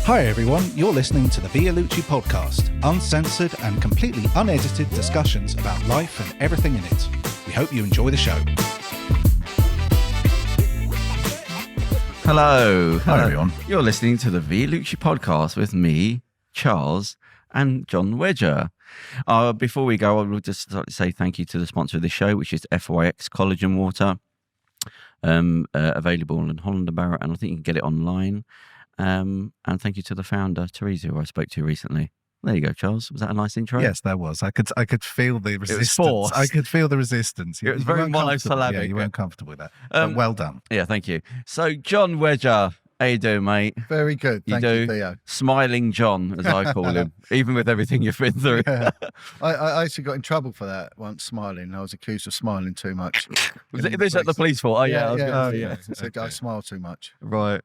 Hi everyone, you're listening to the Vialucci podcast, uncensored and completely unedited discussions about life and everything in it. We hope you enjoy the show. Hello. Hi everyone. You're listening to the Vialucci podcast with me, Charles, and Jon Wedger. Before we go, I will just say thank you to the sponsor of this show, which is FYX Collagen Water, available in Holland and Barrett, and I think you can get it online. And thank you to the founder, Teresa, who I spoke to recently. There you go, Charles. Was that a nice intro? Yes, that was. I could feel the resistance. forced. I could feel the resistance. It was very monosyllabic. Yeah, you weren't comfortable with that. But well done. Yeah, thank you. So, Jon Wedger, how you doing, mate? Very good. Thank you, Theo. Smiling John, as I call him, even with everything you've been through. Yeah. I actually got in trouble for that once, smiling. I was accused of smiling too much. Was it this at the police force? Oh, yeah. Yeah. So I smile too much. Right.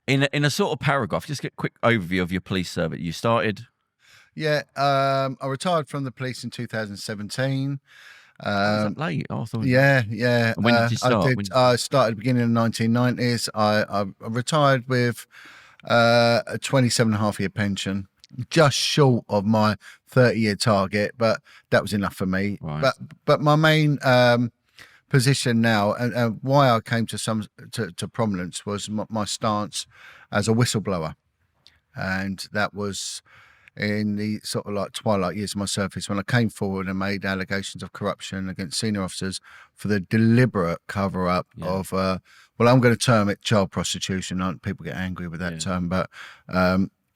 In a sort of paragraph, just get a quick overview of your police service. You started... Yeah, I retired from the police in 2017. Was that late? Oh, I thought... Yeah. And when did you start? I started at the beginning of the 1990s. I retired with a 27.5-year pension, just short of my 30-year target, but that was enough for me. Right. But my main position now, and why I came to prominence, was my stance as a whistleblower, and that was in the sort of like twilight years of my service when I came forward and made allegations of corruption against senior officers for the deliberate cover-up of, well, I'm going to term it child prostitution. People get angry with that term, but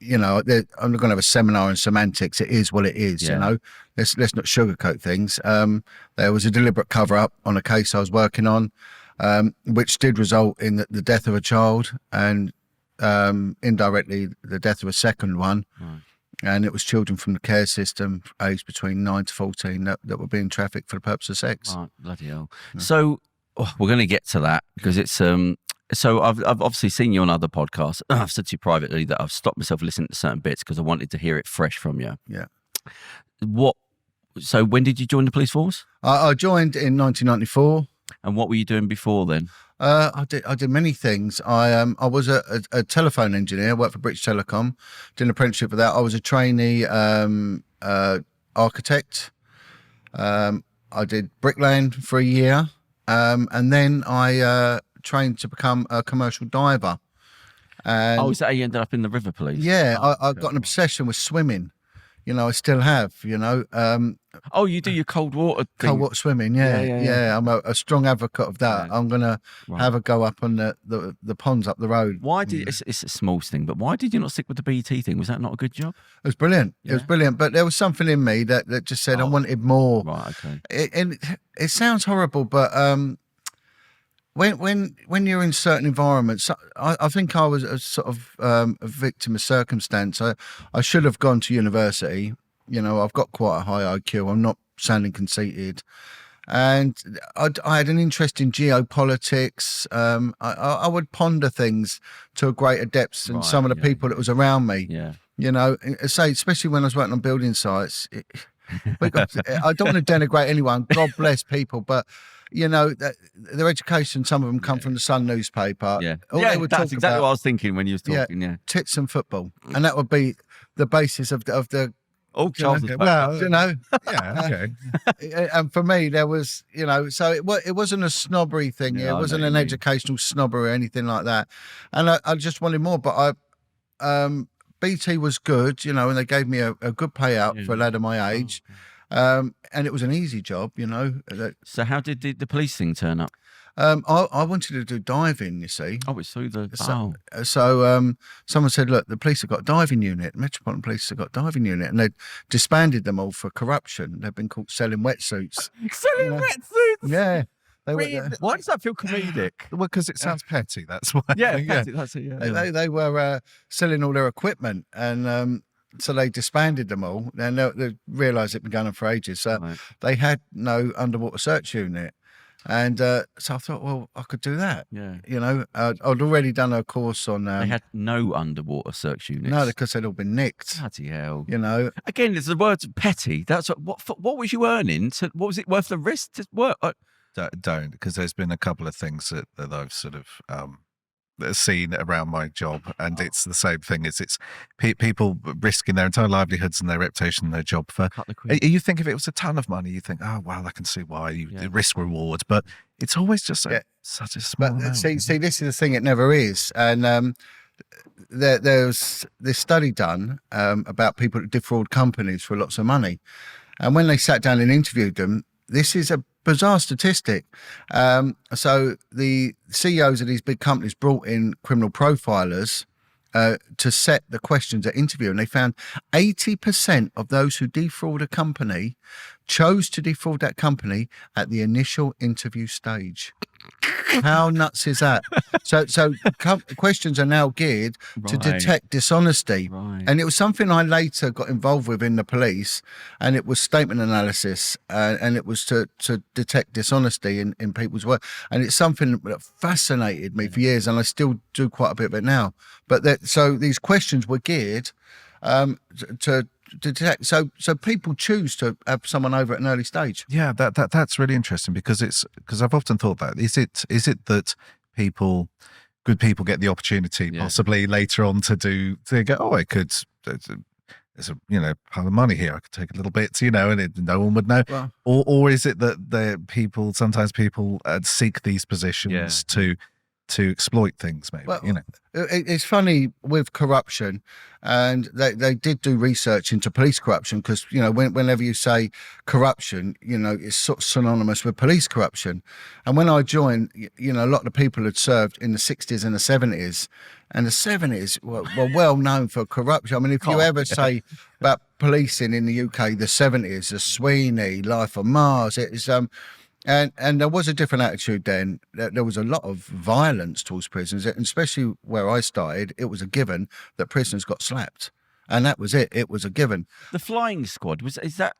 you know, I'm not going to have a seminar in semantics. It is what it is. You know, let's not sugarcoat things. There was a deliberate cover-up on a case I was working on, which did result in the death of a child and indirectly the death of a second one. Right. And it was children from the care system aged between 9 to 14 that were being trafficked for the purpose of sex. Oh, bloody hell. Yeah. So we're going to get to that because it's so I've obviously seen you on other podcasts. I've said to you privately that I've stopped myself listening to certain bits because I wanted to hear it fresh from you. Yeah. So when did you join the police force? I joined in 1994. And what were you doing before then? I did many things. I was a telephone engineer, worked for British Telecom, did an apprenticeship for that. I was a trainee architect. I did bricklaying for a year, and then I trained to become a commercial diver. And is that how you ended up in the River Police? Yeah, I got an obsession with swimming. You know, I still have, you know. You do your cold water thing. Cold water swimming, yeah. I'm a strong advocate of that. Yeah. I'm going to have a go up on the ponds up the road. Why did it's a small thing, but why did you not stick with the BT thing? Was that not a good job? It was brilliant. Yeah. It was brilliant, but there was something in me that just said I wanted more. Right, okay. It sounds horrible, but when you're in certain environments, I think I was a sort of a victim of circumstance. I should have gone to university. You know, I've got quite a high IQ. I'm not sounding conceited. And I had an interest in geopolitics. I would ponder things to a greater depth than some of the people that was around me. Yeah. You know, especially when I was working on building sites. I don't want to denigrate anyone. God bless people, but you know, their education, some of them come from the Sun newspaper. Yeah, that's exactly what I was thinking when you was talking. Yeah, tits and football, and that would be the basis of the. Oh, Charles. Well, you know, yeah, okay. And for me, there was, you know, so it wasn't a snobbery thing. Yeah, it wasn't an educational snobbery or anything like that. And I just wanted more, but BT was good, you know, and they gave me a good payout for a lad of my age. And it was an easy job, you know. So how did the police thing turn up? I wanted to do diving, you see. Oh, it's through the... So someone said, look, the police have got a diving unit. Metropolitan Police have got a diving unit. And they disbanded them all for corruption. They've been caught selling wetsuits. Selling wetsuits? Yeah. Why does that feel comedic? Well, because it sounds petty, that's why. Yeah, petty, that's it, yeah. They were selling all their equipment and... So they disbanded them all, and they realised it'd been going on for ages. So they had no underwater search unit, and so I thought, well, I could do that. Yeah, you know, I'd already done a course on. They had no underwater search units. No, because they'd all been nicked. Bloody hell! You know, again, it's the word petty. That's what was you earning? So what was it worth the risk to work? Don't, because there's been a couple of things that I've sort of seen around my job, and it's the same thing. It's people risking their entire livelihoods and their reputation and their job for. Cut the quid. You think if it was a ton of money, you think, oh well, I can see why the risk reward, but it's always just such a small amount. See, this is the thing; it never is. And there's this study done about people that defraud companies for lots of money, and when they sat down and interviewed them, this is a bizarre statistic. So the CEOs of these big companies brought in criminal profilers to set the questions at interview, and they found 80% of those who defraud a company chose to defraud that company at the initial interview stage. How nuts is that? So questions are now geared to detect dishonesty. Right. And it was something I later got involved with in the police, and it was statement analysis, and it was to detect dishonesty in people's work. And it's something that fascinated me for years, and I still do quite a bit of it now. But so these questions were geared to detect. So people choose to have someone over at an early stage. Yeah, that's really interesting because I've often thought that is it that good people get the opportunity possibly later on to go, oh, I could, there's a pile of money here, I could take a little bit, and no one would know. Well, or is it that sometimes people seek these positions to exploit things, maybe? Well, it's funny with corruption, and they did do research into police corruption because whenever you say corruption, it's sort of synonymous with police corruption. And when I joined, a lot of the people had served in the 60s and the 70s, and the 70s were well known for corruption. I mean, if you ever say about policing in the UK, the 70s, the Sweeney, Life on Mars, it's And there was a different attitude then. There was a lot of violence towards prisoners, and especially where I started, it was a given that prisoners got slapped. And that was it. It was a given. The Flying Squad, is that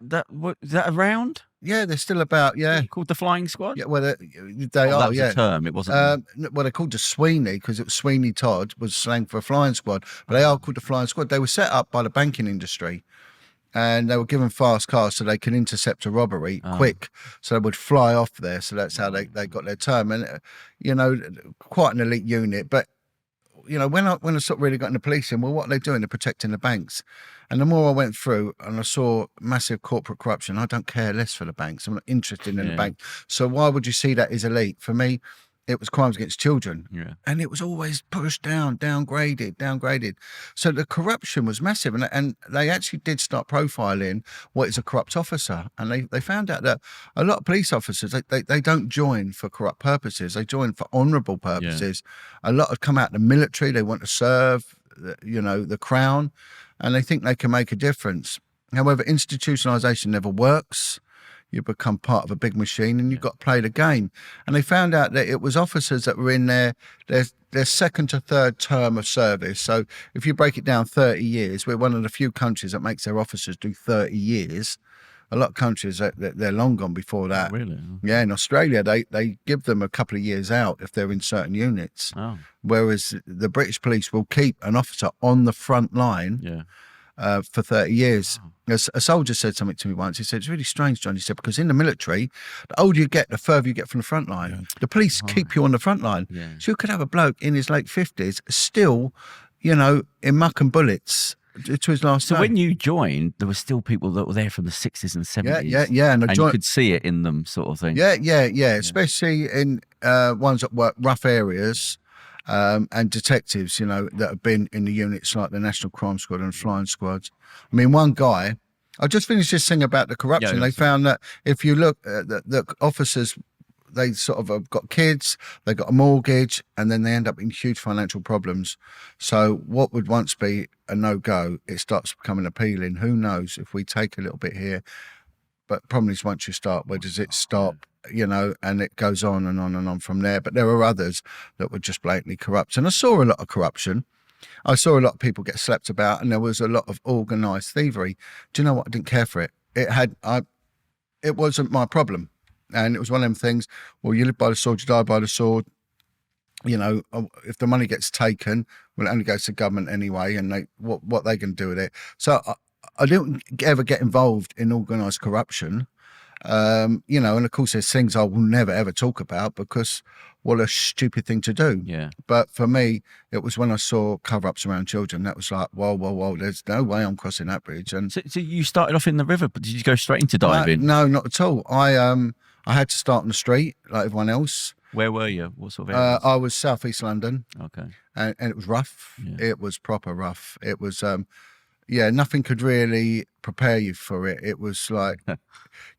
around? Yeah, they're still about, Called the Flying Squad? Yeah, well, they that are, was yeah. a term, it wasn't. Well, they're called the Sweeney because it was Sweeney Todd was slang for a flying squad, but they are called the Flying Squad. They were set up by the banking industry, and they were given fast cars so they can intercept a robbery quick. So they would fly off there. So that's how they got their term. And, quite an elite unit. But, when I sort of really got into policing, well, what are they doing? They're protecting the banks. And the more I went through and I saw massive corporate corruption, I don't care less for the banks. I'm not interested in the bank. So why would you see that as elite? For me, it was crimes against children. Yeah. And it was always pushed down, downgraded. So the corruption was massive. And they actually did start profiling what is a corrupt officer. And they found out that a lot of police officers, they don't join for corrupt purposes. They join for honourable purposes. Yeah. A lot have come out of the military. They want to serve, the crown, and they think they can make a difference. However, institutionalisation never works. You become part of a big machine and you've got to play the game. And they found out that it was officers that were in their second to third term of service. So if you break it down 30 years, we're one of the few countries that makes their officers do 30 years. A lot of countries, they're long gone before that. Oh, really? Yeah, in Australia, they give them a couple of years out if they're in certain units. Oh. Whereas the British police will keep an officer on the front line for 30 years. Wow. A soldier said something to me once. He said, it's really strange, John. He said, because in the military, the older you get, the further you get from the front line. Yeah. The police keep you on the front line. Yeah. So you could have a bloke in his late 50s still, in muck and bullets to his last day. So when you joined, there were still people that were there from the 60s and 70s. Yeah. And you could see it in them, sort of thing. Yeah. Especially in ones that work rough areas. And detectives, that have been in the units like the National Crime Squad and Flying Squads. I mean, one guy, I just finished this thing about the corruption. They found that if you look at the officers, they sort of have got kids, they got a mortgage, and then they end up in huge financial problems. So what would once be a no-go, it starts becoming appealing. Who knows if we take a little bit here? But problem is, once you start, where does it stop? And it goes on and on and on from there. But there are others that were just blatantly corrupt. And I saw a lot of corruption. I saw a lot of people get slept about, and there was a lot of organised thievery. Do you know what? I didn't care for it. It wasn't my problem. And it was one of them things, well, you live by the sword, you die by the sword. If the money gets taken, well, it only goes to government anyway, and what they can do with it. So I didn't ever get involved in organised corruption. You know, and of course there's things I will never ever talk about because what a stupid thing to do. Yeah. But for me, it was when I saw cover-ups around children that was like, whoa, there's no way I'm crossing that bridge. And So you started off in the river, but did you go straight into diving? no, not at all. I had to start on the street like everyone else. Where were you? What sort of areas? I was southeast London, Okay. and it was rough. Yeah. It was proper rough. It was, nothing could really prepare you for it. It was like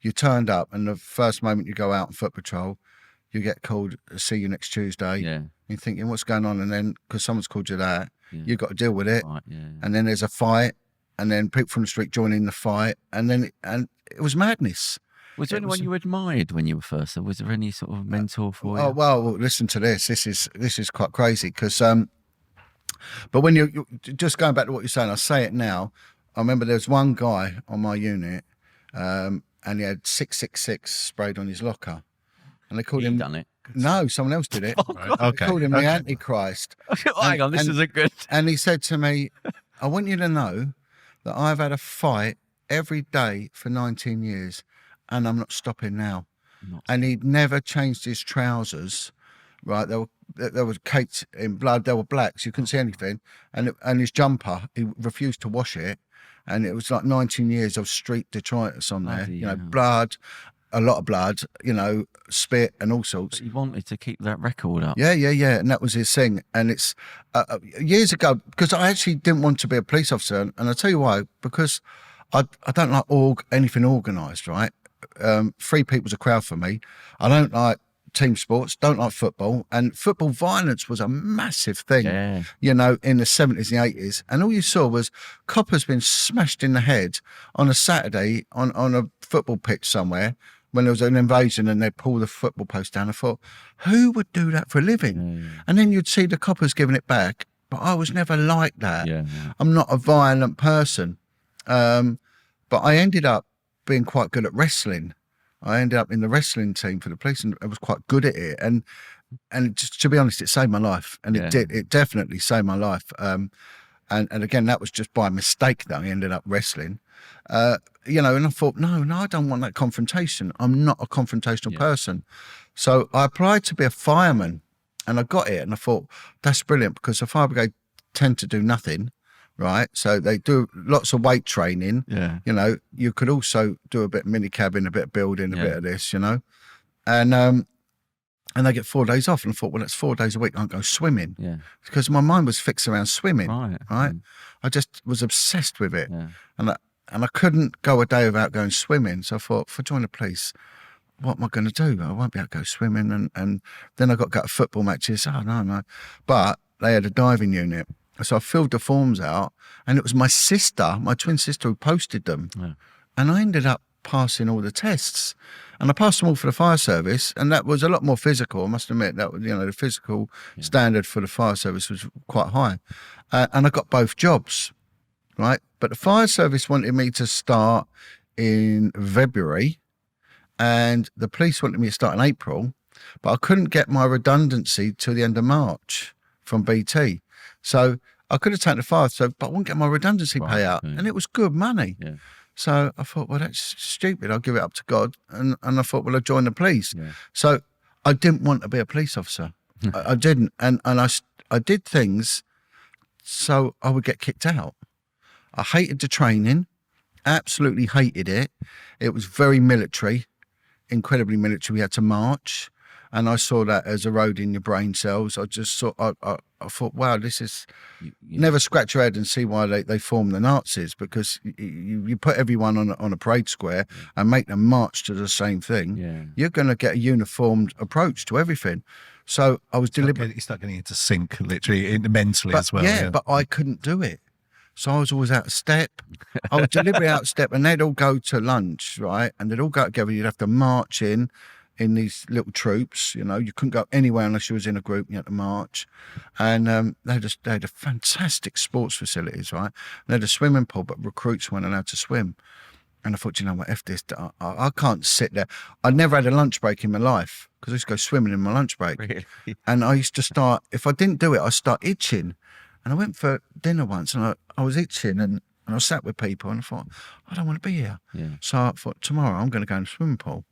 you turned up, and the first moment you go out on foot patrol, you get called, see you next Tuesday. Yeah. You're thinking, what's going on? And then, because someone's called you that, Yeah. you've got to deal with it. Right, yeah. And then there's a fight, and then people from the street join in the fight, and it was madness. Was there anyone you admired when you were first? Or was there any sort of mentor for you? Oh well, listen to this. This is quite crazy because, but when you just going back to what you're saying, I say it now. I remember there was one guy on my unit, and he had 666 sprayed on his locker, and they called He him. done it. No, someone else did it. Okay. They called him the Antichrist. Hang on, this and- isn't good. And he said to me, I want you to know that I've had a fight every day for 19 years and I'm not stopping now. And he'd never changed his trousers, right? There was caked in blood, they were black, so you couldn't see anything. And his jumper, he refused to wash it. And it was like 19 years of street detritus on there, Bloody you know, hell. blood, a lot of blood, you know, spit and all sorts. But he wanted to keep that record up. Yeah, and that was his thing. And it's years ago, because I actually didn't want to be a police officer, and I'll tell you why, because I don't like anything organised, right? Three people's a crowd for me. I don't like team sports, don't like football, and football violence was a massive thing, Yeah. you know, in the 70s and 80s. And all you saw was coppers being smashed in the head on a Saturday on a football pitch somewhere when there was an invasion and they'd pull the football post down. I thought, who would do that for a living? And then you'd see the coppers giving it back. But I was never like that. Yeah. I'm not a violent person. But I ended up being quite good at wrestling. I ended up in the wrestling team for the police and I was quite good at it. And just to be honest, it saved my life. And Yeah. it did. It definitely saved my life. And again, that was just by mistake that I ended up wrestling. You know, and I thought, no, I don't want that confrontation. I'm not a confrontational person. So I applied to be a fireman and I got it. And I thought, that's brilliant because the fire brigade tend to do nothing, right? So they do lots of weight training. Yeah. You know, you could also do a bit of mini cabin, a bit of building, a Yeah. bit of this, you know. And they get 4 days off. And I thought, well, that's 4 days a week. I'll go swimming Yeah. because my mind was fixed around swimming. Right. I just was obsessed with it. Yeah. And I couldn't go a day without going swimming. So I thought, if I join the police, what am I going to do? I won't be able to go swimming. And then I got to go to football matches. Oh, no. But they had a diving unit. So I filled the forms out and it was my twin sister who posted them. Yeah. And I ended up passing all the tests. And I passed them all for the fire service. And that was a lot more physical. I must admit that, you know, the physical standard for the fire service was quite high. And I got both jobs. Right. But the fire service wanted me to start in February and the police wanted me to start in April, but I couldn't get my redundancy till the end of March from BT. So I could have taken the fire service, but I wouldn't get my redundancy payout. Yeah. And it was good money. Yeah. So I thought, well, that's stupid. I'll give it up to God. And I thought, well, I'll join the police. Yeah. So I didn't want to be a police officer. I didn't. And I did things so I would get kicked out. I hated the training, absolutely hated it. It was very military, incredibly military. We had to march, and I saw that as eroding your brain cells. I just saw, I thought, wow, this is, never scratch your head and see why they formed the Nazis, because you put everyone on a parade square and make them march to the same thing. Yeah. You're going to get a uniformed approach to everything. So I was deliberate. You start getting into sync, literally, mentally as well. Yeah, but I couldn't do it. So I was always out of step. I was deliberately out of step, and they'd all go to lunch, right? And they'd all go together. You'd have to march in these little troops. You know, you couldn't go anywhere unless you was in a group. You had to march, and they had a fantastic sports facilities, right? They had a swimming pool, but recruits weren't allowed to swim. And I thought, you know what, F this, I can't sit there. I never had a lunch break in my life because I used to go swimming in my lunch break. Really? And I used to start, if I didn't do it, I'd start itching. And I went for dinner once and I was itching and And I sat with people and I thought, I don't want to be here. Yeah. So I thought, tomorrow I'm going to go in the swimming pool.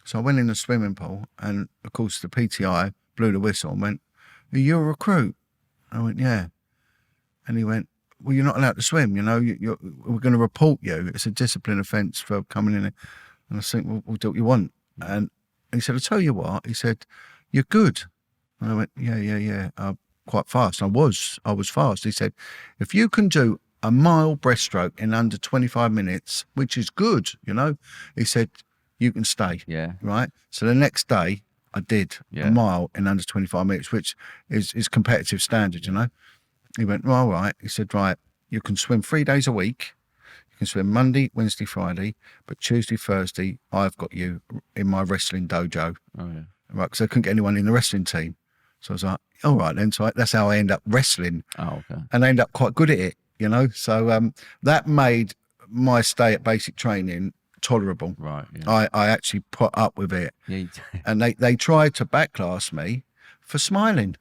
So I went in the swimming pool, and of course the PTI blew the whistle and went, "Are you a recruit?" I went, "Yeah." And he went, "Well, you're not allowed to swim, you know, we're going to report you. It's a discipline offence for coming in." And I said, "Well, we'll do what you want." And he said, "I'll tell you what," he said, "you're good." And I went, yeah. Quite fast. I was fast. He said, "If you can do a mile breaststroke in under 25 minutes, which is good, you know," he said, "you can stay." Yeah. Right. So the next day I did a mile in under 25 minutes, which is competitive standard, you know. He went, "Well, all right." He said, "Right, you can swim 3 days a week. You can swim Monday, Wednesday, Friday, but Tuesday, Thursday, I've got you in my wrestling dojo." Oh, yeah. Right. Because I couldn't get anyone in the wrestling team. So I was like, all right then. So that's how I end up wrestling. Oh, okay. And I end up quite good at it, you know. So that made my stay at basic training tolerable. Right. Yeah. I actually put up with it. Yeah, you did. And they tried to backclass me for smiling.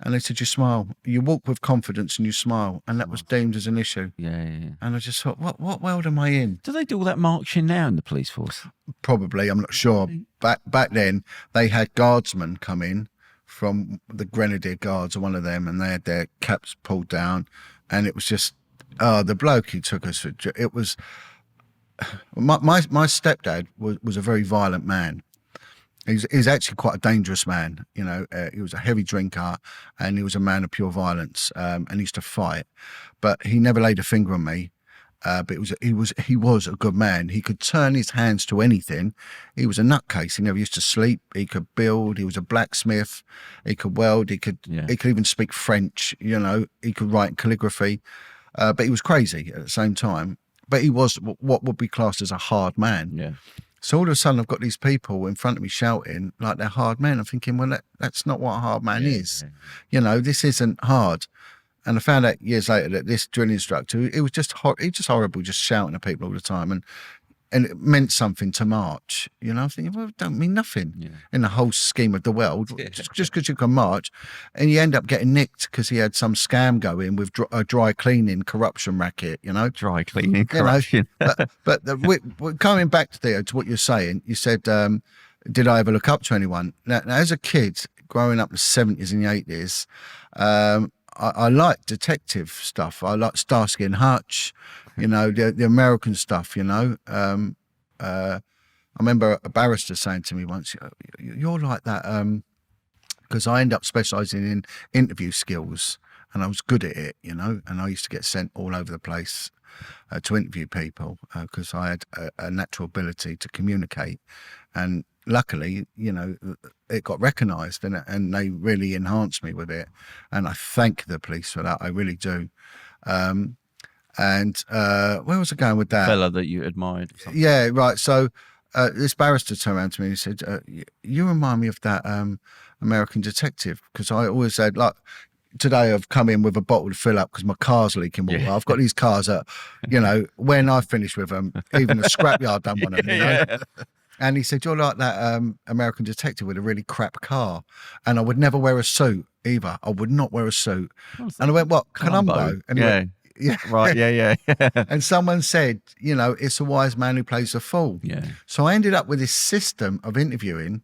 And they said, "You smile, you walk with confidence and you smile." And that was deemed as an issue. Yeah. And I just thought, what world am I in? Do they do all that marching now in the police force? Probably, I'm not sure. Back then, they had guardsmen come in from the Grenadier Guards, or one of them, and they had their caps pulled down. And it was just, the bloke who took us, it was, my stepdad was a very violent man. He's actually quite a dangerous man, you know. He was a heavy drinker, and he was a man of pure violence, and he used to fight. But he never laid a finger on me. But he was a good man. He could turn his hands to anything. He was a nutcase. He never used to sleep. He could build. He was a blacksmith. He could weld. He could even speak French. You know, he could write in calligraphy. But he was crazy at the same time. But he was what would be classed as a hard man. Yeah. So all of a sudden, I've got these people in front of me shouting like they're hard men. I'm thinking, well, that's not what a hard man is. Yeah. You know, this isn't hard. And I found out years later that this drill instructor, it was just horrible, just shouting at people all the time, and it meant something to march. You know, I'm thinking, well, it don't mean nothing in the whole scheme of the world. Yeah. Just because you can march, and you end up getting nicked because he had some scam going with a dry cleaning corruption racket. You know, dry cleaning corruption. You know, but we're coming back to what you're saying. You said, did I ever look up to anyone? Now as a kid growing up in the 70s and the 80s. I like detective stuff. I like Starsky and Hutch, you know, the American stuff, you know. I remember a barrister saying to me once, "You're like that," because I end up specialising in interview skills, and I was good at it, you know, and I used to get sent all over the place to interview people because I had a natural ability to communicate. And luckily, you know, it got recognised and they really enhanced me with it. And I thank the police for that. I really do. And where was I going with that? Fella that you admired. Or something. Yeah, right. So this barrister turned around to me and he said, "You remind me of that American detective." Because I always said, like, today I've come in with a bottle to fill up because my car's leaking water. I've got these cars that, you know, when I finish with them, even the scrapyard don't want them, you know? And he said, "You're like that American detective with a really crap car." And I would never wear a suit either. I would not wear a suit. And I went, "What, Columbo?" And he went, "Yeah." Right, yeah. And someone said, you know, it's a wise man who plays a fool. Yeah. So I ended up with this system of interviewing,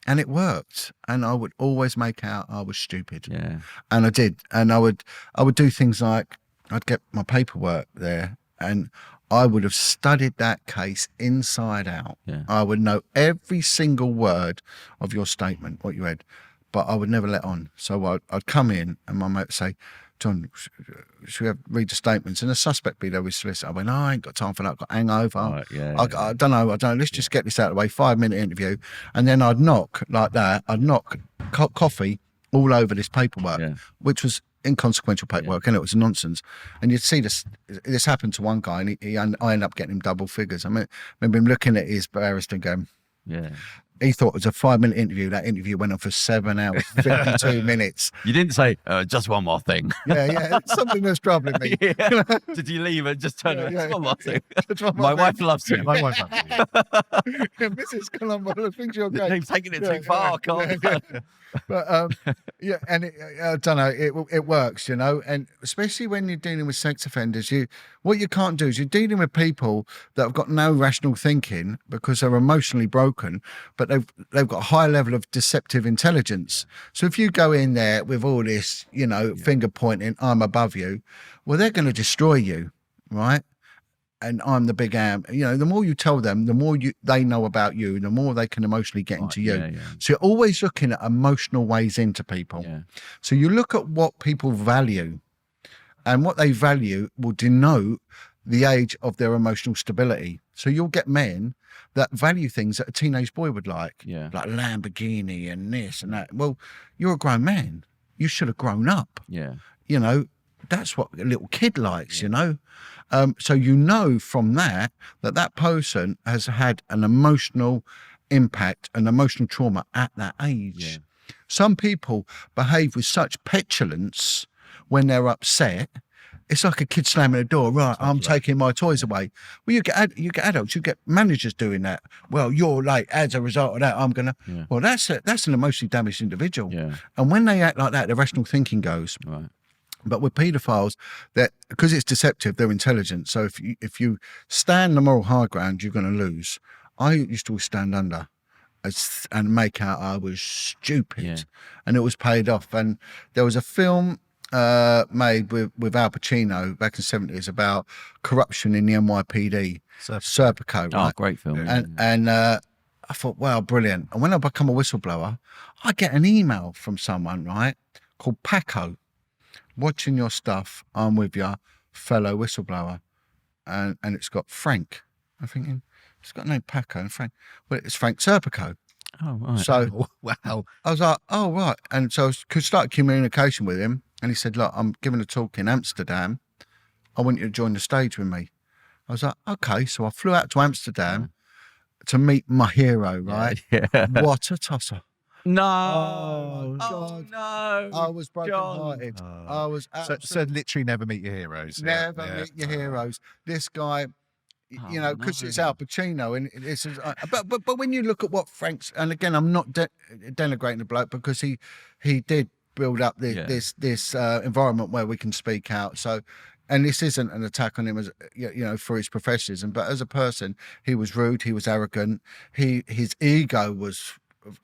and it worked. And I would always make out I was stupid. Yeah. And I did. And I would do things like I'd get my paperwork there, and I would have studied that case inside out. Yeah. I would know every single word of your statement, what you had, but I would never let on. So I'd come in and my mate would say, "John, should we read the statements?" And the suspect be there with solicitor. I went, "I ain't got time for that. I've got hangover. Right, yeah, I don't know. Let's just get this out of the way. 5-minute interview." And then I'd knock like that. I'd knock coffee all over this paperwork, which was inconsequential paperwork, and it was nonsense. And you'd see this happened to one guy, and I ended up getting him double figures. I mean, I remember him looking at his barrister and going, he thought it was a 5-minute interview. That interview went on for 7 hours, 52 minutes. You didn't say, just one more thing. Yeah, it's something that's troubling me. Yeah. Did you leave and just turn Yeah, just one more thing? Just one My more wife loves you. My wife loves you. thing. Mrs. Colombo, I think you're great. They've taken it too far, Carl. But yeah, and I don't know, it works, you know, and especially when you're dealing with sex offenders, what you can't do is you're dealing with people that have got no rational thinking because they're emotionally broken, but they've got a high level of deceptive intelligence. So if you go in there with all this, you know, finger pointing, I'm above you, well, they're going to destroy you, right? And I'm the big am. You know, the more you tell them, the more they know about you, the more they can emotionally get into you. Yeah. So you're always looking at emotional ways into people. Yeah. So you look at what people value, and what they value will denote the age of their emotional stability. So you'll get men that value things that a teenage boy would like Lamborghini and this and that. Well, you're a grown man. You should have grown up. Yeah. You know, that's what a little kid likes, you know. So you know from that person has had an emotional impact, an emotional trauma at that age. Yeah. Some people behave with such petulance when they're upset. It's like a kid slamming a door. Right, I'm taking my toys away. Well, you get adults, you get managers doing that. Well, you're late. As a result of that, I'm gonna. Yeah. Well, that's an emotionally damaged individual. Yeah. And when they act like that, the rational thinking goes. Right. But with paedophiles, that because it's deceptive, they're intelligent. So if you stand the moral high ground, you're going to lose. I used to always stand under and make out I was stupid, and it was paid off. And there was a film made with Al Pacino back in the 70s about corruption in the NYPD, Serpico. Right? Oh, great film. And I thought, wow, brilliant. And when I become a whistleblower, I get an email from someone, right, called Paco. Watching your stuff, I'm with you, fellow whistleblower. And it's got Frank. I'm thinking, it's got no Paco and Frank. Well, it's Frank Serpico. Oh, right. So, Wow. I was like, oh, right. And so I could start communication with him. And he said, look, I'm giving a talk in Amsterdam. I want you to join the stage with me. I was like, okay. So I flew out to Amsterdam to meet my hero, right? Yeah. What a tosser. No. Oh, God. No. I was broken-hearted. I was So literally never meet your heroes. Never meet your heroes. This guy, you know, because it's Al Pacino, and it's but when you look at what Frank's, and again, I'm not denigrating the bloke because he did build up this environment where we can speak out. So, and this isn't an attack on him as you know for his professionalism, but as a person, he was rude, he was arrogant, his ego was.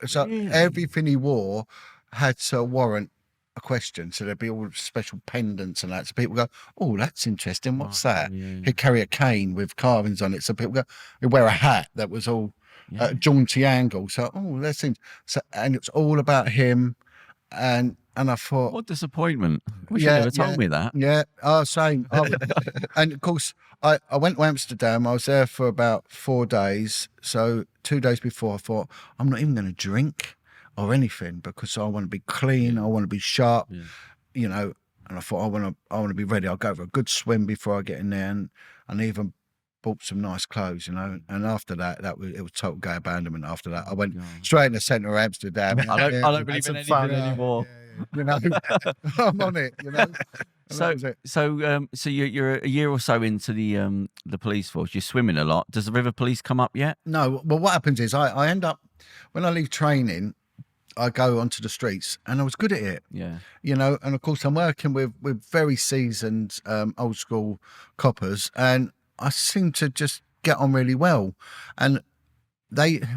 So everything he wore had to warrant a question. So there'd be all special pendants and that. So people go, oh, that's interesting. What's that? Yeah. He'd carry a cane with carvings on it. So people go, he'd wear a hat that was all at a jaunty angle. So, oh, that's interesting. So, and it's all about him. And I thought, what disappointment. Wish you never told me that. Yeah, same. And of course, I went to Amsterdam. I was there for about 4 days. So 2 days before, I thought, I'm not even going to drink or anything because I want to be clean. I want to be sharp, you know. And I thought, I want to be ready. I'll go for a good swim before I get in there, and even bought some nice clothes, you know. And after that, it was total gay abandonment. After that, I went straight in the centre of Amsterdam. I don't believe in anything anymore. You know, I'm on it. You know. So you're a year or so into the police force. You're swimming a lot. Does the River Police come up yet? No. Well, what happens is I end up when I leave training, I go onto the streets, and I was good at it. Yeah. You know, and of course I'm working with very seasoned old school coppers, and I seem to just get on really well. And the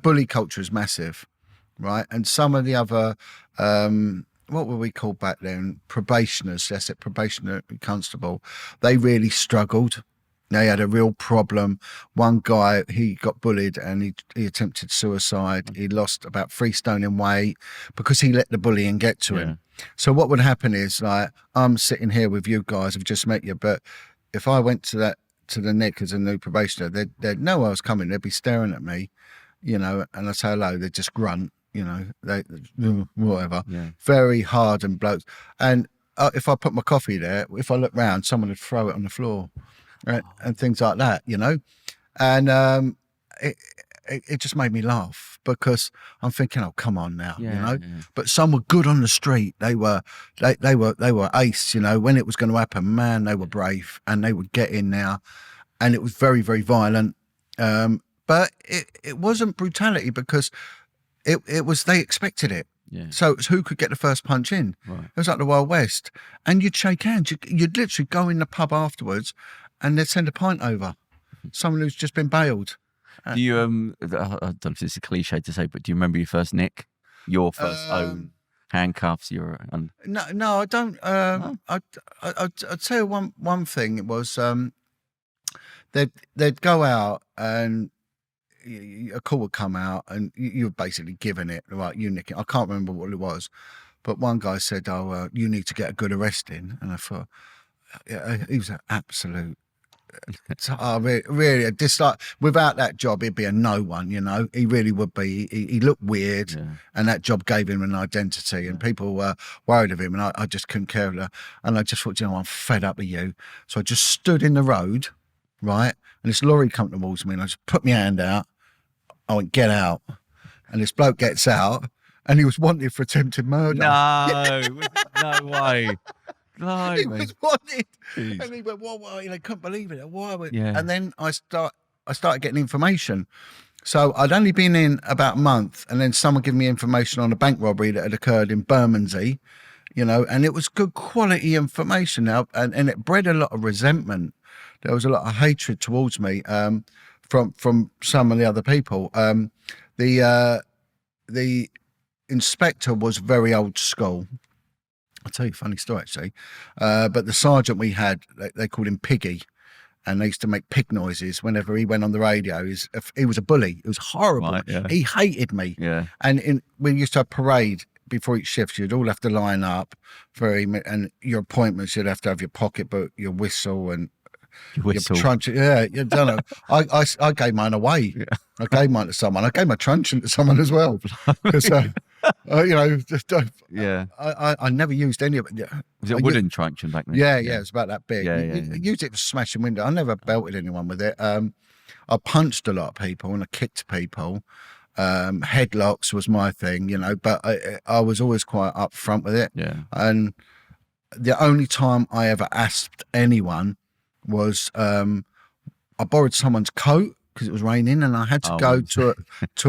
bully culture is massive, right? And some of the other what were we called back then? Probationers. That's it, probationary constable. They really struggled. They had a real problem. One guy, he got bullied and he attempted suicide. He lost about 3 stone in weight because he let the bullying get to him. So what would happen is, like, I'm sitting here with you guys, I've just met you, but if I went to the Nick as a new probationer, they'd know I was coming. They'd be staring at me, you know, and I say hello, they'd just grunt, you know, they whatever. Yeah. Very hardened blokes. And if I put my coffee there, if I look round, someone would throw it on the floor. Right, and things like that, you know, and it just made me laugh, because I'm thinking, oh, come on now, Yeah, you know. yeah. But some were good on the street. They were ace, you know. When it was going to happen, man, they were brave, and they would get in there, and it was very, very violent. But it wasn't brutality, because it was, they expected it. Yeah. So it was who could get the first punch in. Right. It was like the Wild West, and you'd shake hands. You'd literally go in the pub afterwards, and they'd send a pint over. Someone who's just been bailed. Do you I don't know if it's a cliche to say, but do you remember your first nick? Your first own handcuffs? No, I don't. I'll tell you one thing. It was they'd go out, and a call would come out, and you were basically given it, right? You nick it. I can't remember what it was, but one guy said, "Oh, you need to get a good arrest in," and I thought, yeah, he was an absolute. Really, just like, without that job, he'd be a no one. You know, he really would be. He looked weird, and that job gave him an identity, and people were worried of him, and I just couldn't care. And I just thought, you know, I'm fed up with you. So I just stood in the road, right, and this lorry come towards me, and I just put my hand out. I went, get out, and this bloke gets out, and he was wanted for attempted murder. No, no way. No, he was wanted. Jeez. And he went, "What? You know, couldn't believe it. Why?" Yeah. And then I started getting information. So I'd only been in about a month, and then someone gave me information on a bank robbery that had occurred in Bermondsey, you know, and it was good quality information now, and it bred a lot of resentment. There was a lot of hatred towards me from some of the other people. The inspector was very old school. I'll tell you a funny story, actually. But the sergeant we had, they called him Piggy, and they used to make pig noises whenever he went on the radio. He was a bully. It was horrible. Right, yeah. He hated me. Yeah. And we used to have parade before each shift. You'd all have to line up and your appointments, you'd have to have your pocketbook, your whistle, and your truncheon. Yeah, you don't know. I gave mine away. Yeah. I gave mine to someone. I gave my truncheon to someone as well. Because, you know, yeah. I never used any of it. Was it a wooden truncheon back then? Yeah, it was about that big. Yeah, I used it for smashing windows. I never belted anyone with it. I punched a lot of people, and I kicked people. Headlocks was my thing, you know, but I was always quite upfront with it. Yeah. And the only time I ever asked anyone was I borrowed someone's coat because it was raining, and I had to go to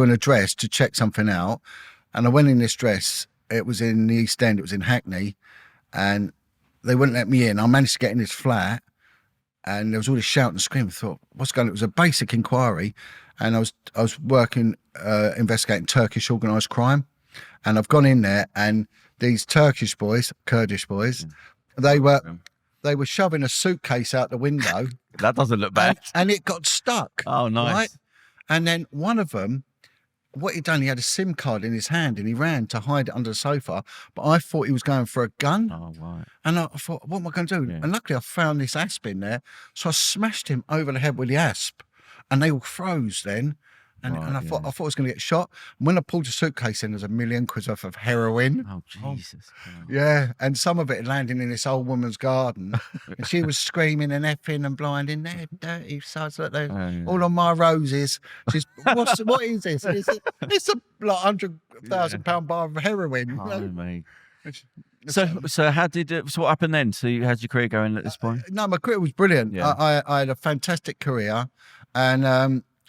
an address to check something out. And I went in this dress. It was in the East End. It was in Hackney, and they wouldn't let me in. I managed to get in this flat, and there was all this shouting and screaming. I thought, what's going on? It was a basic inquiry, and I was working, investigating Turkish organised crime, and I've gone in there, and these Turkish boys, Kurdish boys, they were shoving a suitcase out the window. That doesn't look bad. And it got stuck. Oh, nice. Right? And then one of them, what he'd done, he had a SIM card in his hand, and he ran to hide it under the sofa. But I thought he was going for a gun. Oh, right. And I thought, what am I going to do? Yeah. And luckily I found this asp in there. So I smashed him over the head with the asp, and they all froze then. And, I thought I was going to get shot. And when I pulled the suitcase in, there was £1 million worth of heroin. Oh, Jesus. Yeah, and some of it landing in this old woman's garden. And she was screaming and effing and blinding. They're dirty sods, look, all on my roses. She's, what is this? It's a like £100,000 bar of heroin. Oh, mate. So what happened then? So how's your career going at this point? No, my career was brilliant. Yeah. I had a fantastic career, and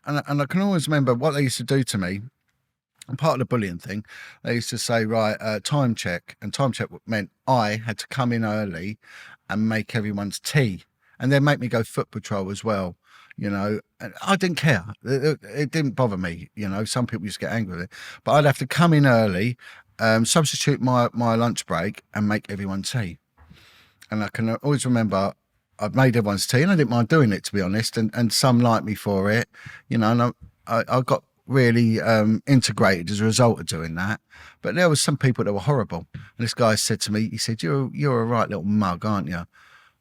I can always remember what they used to do to me. And part of the bullying thing, they used to say, right, time check. And time check meant I had to come in early and make everyone's tea. And then make me go foot patrol as well, you know. And I didn't care. It didn't bother me, you know. Some people used to get angry with it. But I'd have to come in early, substitute my lunch break, and make everyone tea. And I can always remember I'd made everyone's tea, and I didn't mind doing it, to be honest, and some liked me for it, you know, and I got really integrated as a result of doing that. But there was some people that were horrible. And this guy said to me, he said, you're a right little mug, aren't you?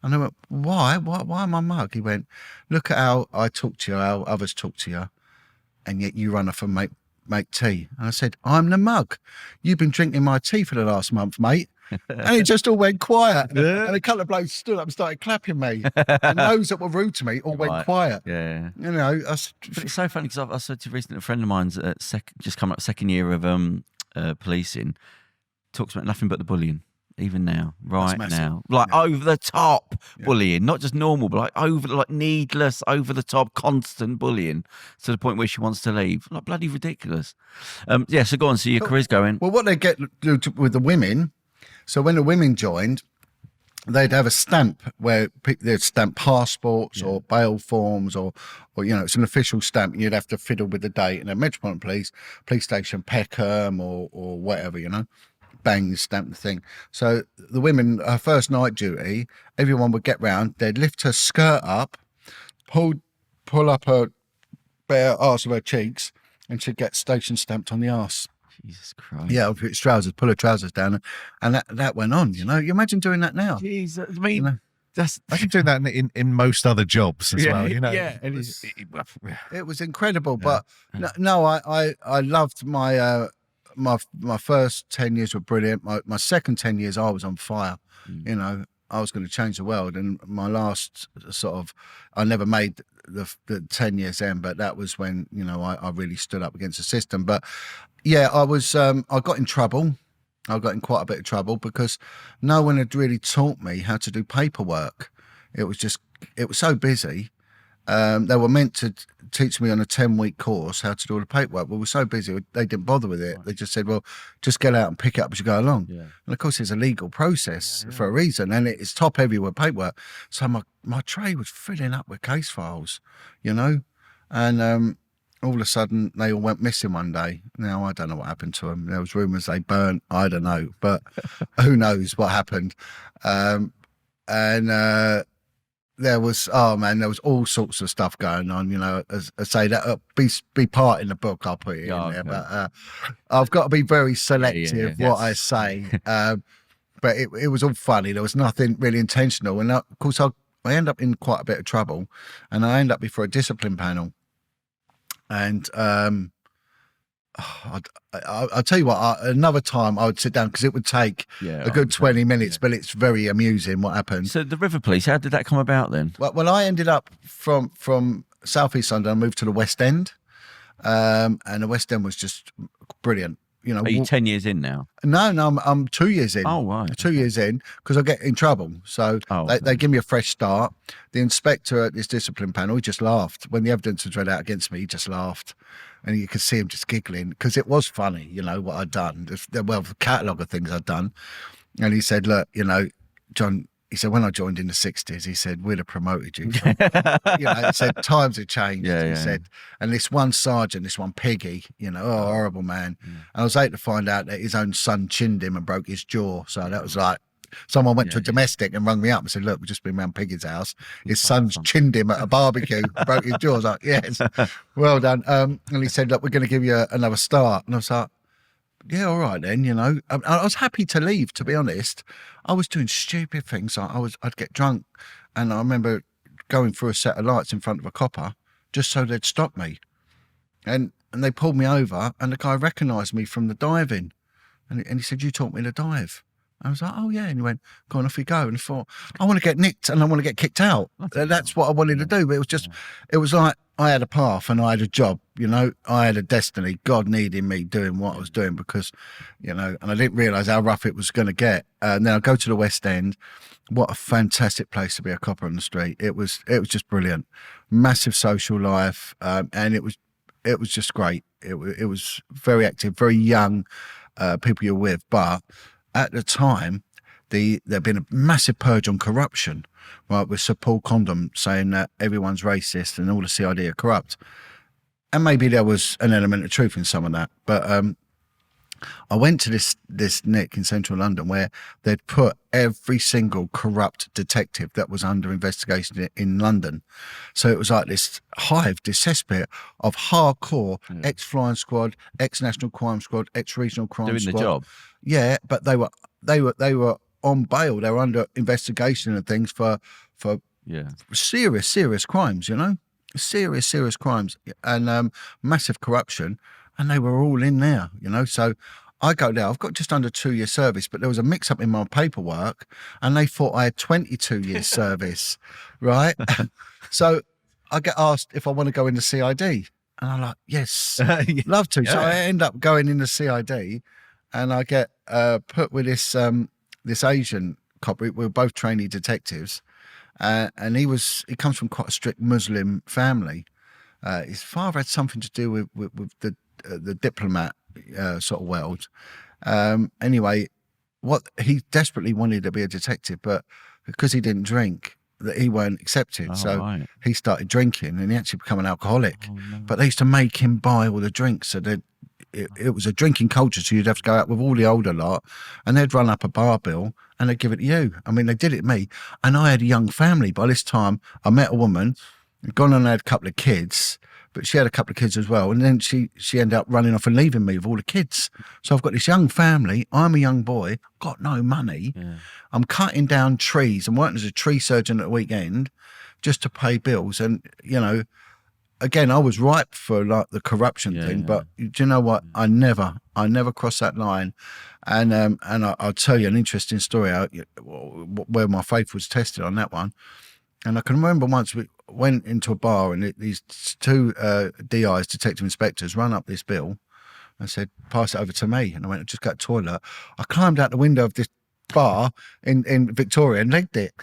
And I went, why am I a mug? He went, look at how I talk to you, how others talk to you, and yet you run off and make tea. And I said, I'm the mug. You've been drinking my tea for the last month, mate. And it just all went quiet. And a couple of blokes stood up and started clapping me. And those that were rude to me all went quiet. Yeah. You know, But it's so funny because I said to recently, a friend of mine's just come up second year of policing, talks about nothing but the bullying. Even now, right now, like over the top bullying, not just normal, but like needless, over the top, constant bullying to the point where she wants to leave. Like bloody ridiculous. So go on. So your career's going. Well, what they get with the women, so when the women joined, they'd have a stamp where they'd stamp passports or bail forms or you know, it's an official stamp, and you'd have to fiddle with the date. And the Metropolitan Police Station, Peckham or whatever, you know. Bang, stamp the thing. So the women, her first night duty, everyone would get round, they'd lift her skirt up, pull up her bare arse of her cheeks, and she'd get station stamped on the arse. Jesus Christ. Yeah, it's trousers, pull her trousers down, and that went on, you know. You imagine doing that now. Jesus, I mean, you know? I can do that in most other jobs as well, you know. Yeah, it was incredible, but no, I loved my first 10 years were brilliant. My second 10 years, I was on fire. You know, I was going to change the world. And my last I never made the 10 years then, but that was when, you know, I really stood up against the system. But yeah, I got in trouble. I got in quite a bit of trouble because no one had really taught me how to do paperwork. It was so busy. They were meant to teach me on a 10-week course how to do all the paperwork. But we were so busy, they didn't bother with it. They just said, well, just get out and pick it up as you go along. Yeah. And of course, it's a legal process for a reason, and it's top heavy with paperwork. So my tray was filling up with case files, you know, and all of a sudden they all went missing one day. Now, I don't know what happened to them. There was rumours they burnt. I don't know, but who knows what happened. There was all sorts of stuff going on, you know. As I say, that be part in the book, I'll put it in there. But I've got to be very selective what I say. But it was all funny. There was nothing really intentional. And of course, I end up in quite a bit of trouble, and I end up before a discipline panel. And I'll tell you what, another time I would sit down because it would take a good 20 minutes, but it's very amusing what happened. So the River Police, how did that come about then? Well, I ended up from South East London, I moved to the West End, and the West End was just brilliant. You know, are you 10 years in now? No, I'm 2 years in. Oh, right. 2 years in, because I get in trouble. So they give me a fresh start. The inspector at this discipline panel, he just laughed. When the evidence was read out against me, he just laughed. And you could see him just giggling, because it was funny, you know, what I'd done. The catalogue of things I'd done. And he said, look, you know, John, he said, when I joined in the 60s, he said, we'd have promoted you. You know, he said, times have changed. He said, and this one sergeant, this one Piggy, you know, horrible man. And I was late to find out that his own son chinned him and broke his jaw. So that was like, someone went to a domestic and rung me up and said, look, we've just been around Piggy's house. His son's chinned him at a barbecue, broke his jaw. I was like, yes, well done. And he said, look, we're going to give you another start. And I was like, yeah, all right then, you know. I was happy to leave, to be honest. I was doing stupid things. I'd get drunk, and I remember going through a set of lights in front of a copper just so they'd stop me. And they pulled me over, and the guy recognised me from the diving. And he said, you taught me to dive. I was like, oh yeah. And he went, go on, off you go. And I thought, I want to get nicked and I want to get kicked out. That's what I wanted to do. But it was like I had a path and I had a job, you know, I had a destiny. God needed me doing what I was doing because, you know, and I didn't realise how rough it was going to get. And then I go to the West End. What a fantastic place to be a copper on the street. It was just brilliant. Massive social life. And it was just great. It was very active, very young people you're with. But at the time, there'd been a massive purge on corruption, right, with Sir Paul Condom saying that everyone's racist and all the CID are corrupt. And maybe there was an element of truth in some of that. But I went to this Nick in central London where they'd put every single corrupt detective that was under investigation in London. So it was like this hive, this cesspit of hardcore ex-flying squad, ex-national crime squad, ex-regional crime squad. Doing the job. Yeah, but they were on bail. They were under investigation and things for serious crimes, you know, serious crimes and massive corruption, and they were all in there, you know. So I go there, I've got just under 2 years service, but there was a mix up in my paperwork and they thought I had 22 years service, right? So I get asked if I want to go into CID. And I'm like, yes, love to. So I end up going into CID and I get put with this Asian cop. We were both trainee detectives. And he comes from quite a strict Muslim family. His father had something to do with the diplomat sort of world. Anyway, what he desperately wanted to be a detective, but because he didn't drink, that he weren't accepted. He started drinking and he actually became an alcoholic. But they used to make him buy all the drinks. So it was a drinking culture. So you'd have to go out with all the older lot and they'd run up a bar bill and they'd give it to you. I mean, they did it to me. And I had a young family. By this time, I met a woman, gone and had a couple of kids, but she had a couple of kids as well. And then she ended up running off and leaving me with all the kids. So I've got this young family. I'm a young boy, got no money. Yeah. I'm cutting down trees. I'm working as a tree surgeon at the weekend just to pay bills. And, you know, again, I was ripe for like the corruption thing, but do you know what? I never crossed that line. And I'll tell you an interesting story where my faith was tested on that one. And I can remember once we went into a bar and these two DIs, detective inspectors, ran up this bill and said, pass it over to me. And I went, I just got to the toilet. I climbed out the window of this bar in Victoria and legged it.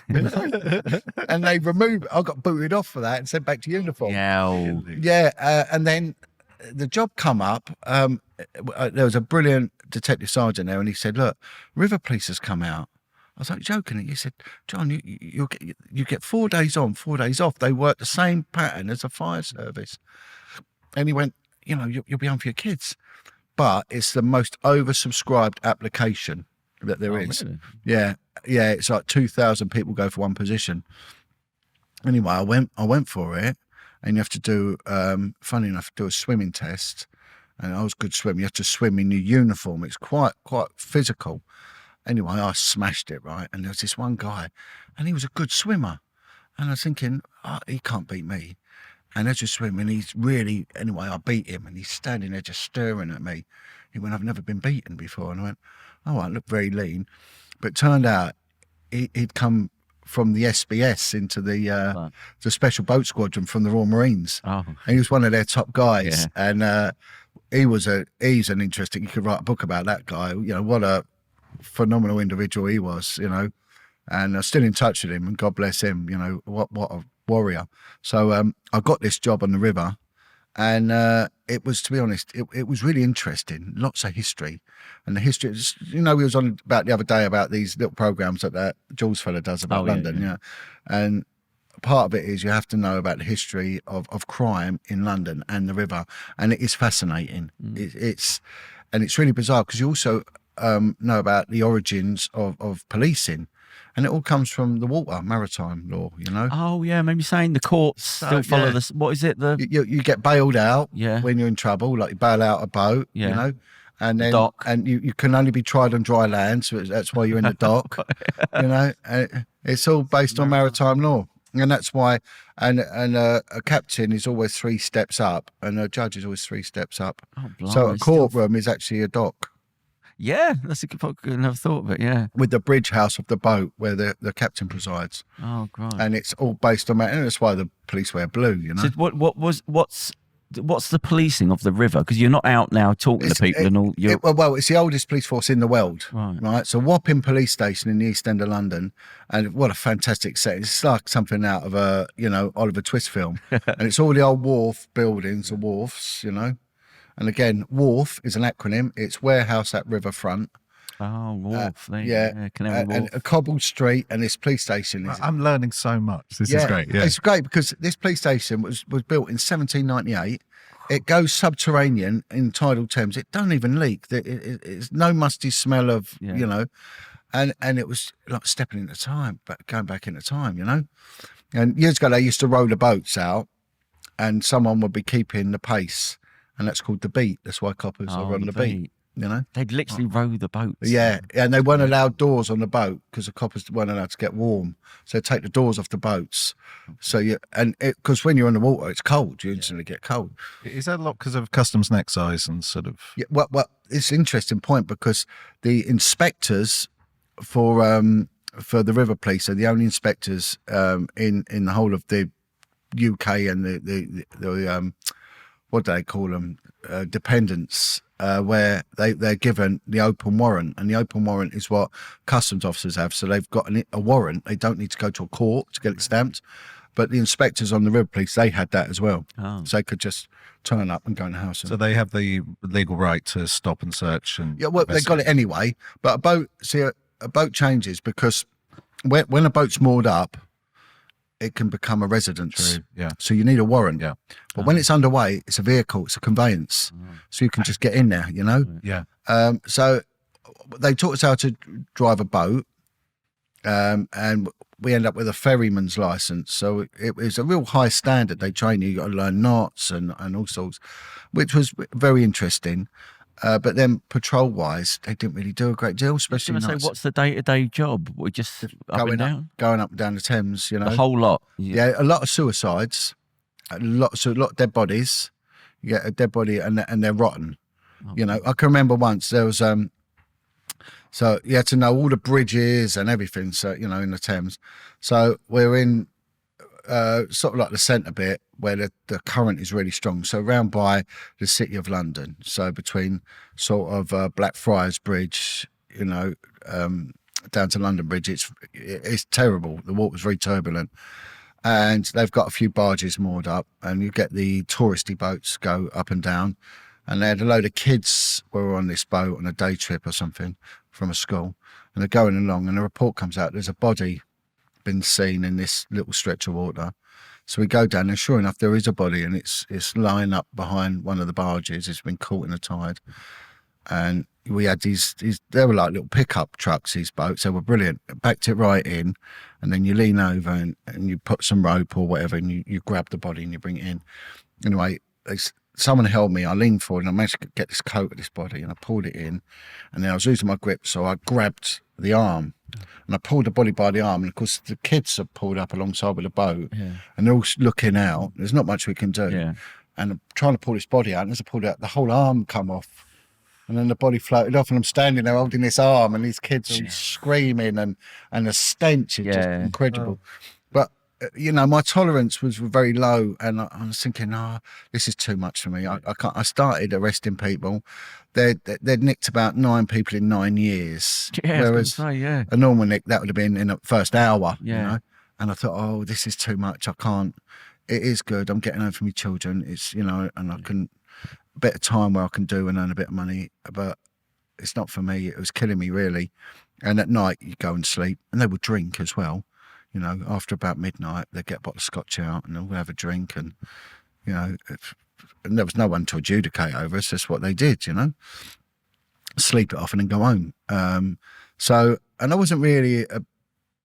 And they removed it. I got booted off for that and sent back to uniform. And then the job come up. There was a brilliant detective sergeant there and he said, look, River Police has come out. I was like, joking. He said, John, you get 4 days on, 4 days off. They work the same pattern as a fire service. And he went, you know, you'll be on for your kids. But it's the most oversubscribed application that there is. Really? Yeah. It's like 2,000 people go for one position. Anyway, I went for it, and you have to do, funny enough, do a swimming test. And I was a good swimmer. You have to swim in your uniform. It's quite physical. Anyway, I smashed it, right? And there was this one guy, and he was a good swimmer. And I was thinking, oh, he can't beat me. And as you're swimming, anyway, I beat him, and he's standing there just staring at me. He went, I've never been beaten before. And I went, oh, I look very lean. But it turned out he'd come from the SBS into the Special Boat Squadron from the Royal Marines. Oh. And he was one of their top guys. Yeah. And he's an interesting, you could write a book about that guy. You know, what a phenomenal individual he was, you know. And I'm still in touch with him, and God bless him, you know, what a warrior. So I got this job on the river, and it was, to be honest, it was really interesting. Lots of history. And the history, you know, we was on about the other day about these little programs that Jules fella does about London, yeah. And part of it is you have to know about the history of crime in London and the river, and it is fascinating. It's really bizarre because you also know about the origins of policing, and it all comes from the water, maritime law, you know. Oh yeah, maybe saying the courts still follow this. What is it? You get bailed out when you're in trouble, like you bail out a boat, you know, and then dock. And you can only be tried on dry land, so that's why you're in the dock, you know. And it's all based on maritime law, and that's why. And a captain is always 3 steps up, and a judge is always 3 steps up. Oh, blimey, so a courtroom is actually a dock. Yeah, that's a good point. I never thought of it, yeah. With the bridge house of the boat where the captain presides. Oh, God. And it's all based on that. And that's why the police wear blue, you know. So what's the policing of the river? Because you're not out now talking to people and all. Well, it's the oldest police force in the world, right? So Wapping Police Station in the East End of London. And what a fantastic setting. It's like something out of a, you know, Oliver Twist film. And it's all the old wharf buildings, the wharfs, you know. And again, WHARF is an acronym. It's Warehouse at Riverfront. Oh, WHARF. And a cobbled street, and this police station. I'm learning so much. This is great. Yeah. It's great because this police station was built in 1798. It goes subterranean in tidal Thames. It don't even leak. It's no musty smell of, you know. And it was like stepping into time, but going back into time, you know. And years ago, they used to row the boats out, and someone would be keeping the pace. And that's called the beat. That's why coppers are on the beat. you know. They'd literally row the boats. Yeah, and they weren't allowed doors on the boat because the coppers weren't allowed to get warm. So they'd take the doors off the boats. So because when you're on the water, it's cold. You instantly get cold. Is that a lot because of customs and excise and sort of? Yeah, well, it's an interesting point because the inspectors for the River Police are the only inspectors in the whole of the UK and the what do they call them, dependents, where they're given the open warrant, and the open warrant is what customs officers have. So they've got a warrant. They don't need to go to a court to get it stamped. But the inspectors on the River Police, they had that as well. Oh. So they could just turn up and go in the house. So they have the legal right to stop and search. And yeah, well, they got it anyway. But a boat changes because when a boat's moored up, it can become a residence. True. Yeah. So you need a warrant. Yeah. But when it's underway, it's a vehicle, it's a conveyance. So you can just get in there, you know? Yeah. So they taught us how to drive a boat, and we end up with a ferryman's license. So it was a real high standard. They train you, you got to learn knots and all sorts, which was very interesting. But then patrol-wise, they didn't really do a great deal, especially nights. Say, what's the day-to-day job? We just up and down? Going up and down the Thames, you know. The whole lot? Yeah, a lot of suicides, a lot of dead bodies. You get a dead body and they're rotten. Oh. You know, I can remember once there was... So you had to know all the bridges and everything, so, you know, in the Thames. So we're in sort of like the centre bit where the current is really strong. So around by the City of London. So between sort of Blackfriars Bridge, you know, down to London Bridge, it's terrible. The water's very turbulent. And they've got a few barges moored up, and you get the touristy boats go up and down. And they had a load of kids were on this boat on a day trip or something from a school, and they're going along, and a report comes out, there's a body been seen in this little stretch of water. So we go down, and sure enough, there is a body, and it's lying up behind one of the barges. It's been caught in the tide. And we had these they were like little pickup trucks, these boats. They were brilliant. Backed it right in, and then you lean over and you put some rope or whatever, and you grab the body and you bring it in. Anyway, someone held me. I leaned forward and I managed to get this coat of this body, and I pulled it in, and then I was losing my grip, so I grabbed the arm and I pulled the body by the arm, and of course the kids are pulled up alongside with the boat, and they're all looking out. There's not much we can do, and I'm trying to pull this body out, and as I pulled it out, the whole arm come off, and then the body floated off, and I'm standing there holding this arm, and these kids are screaming, and the stench is just incredible. But you know, my tolerance was very low, and I was thinking, this is too much for me. I can't. I started arresting people. They'd nicked about 9 people in 9 years. Yeah, whereas a normal nick, that would have been in the first hour. You know? And I thought, this is too much. I can't. It is good. I'm getting home for my children. It's, you know, and I can a bit of time where I can do and earn a bit of money, but it's not for me. It was killing me, really. And at night you go and sleep, and they would drink as well. You know, after about midnight, they'd get a bottle of scotch out and they'll have a drink, and, you know, and there was no one to adjudicate over us. That's what they did, you know, sleep it off and then go home. So, and I wasn't really a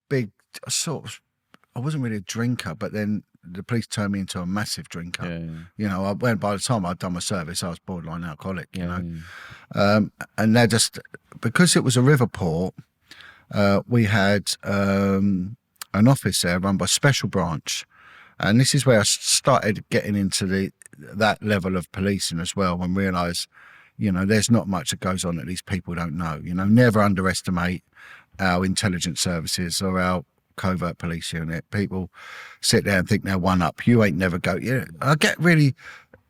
big, I wasn't really a drinker, but then the police turned me into a massive drinker. You know, by the time I'd done my service, I was borderline alcoholic, you know. And they're just, because it was a river port, we had an office there run by Special Branch, and this is where I started getting into that level of policing as well, and realised, you know, there's not much that goes on that these people don't know. You know, never underestimate our intelligence services or our covert police unit. People sit there and think they're one up. You ain't never go. Yeah, I get really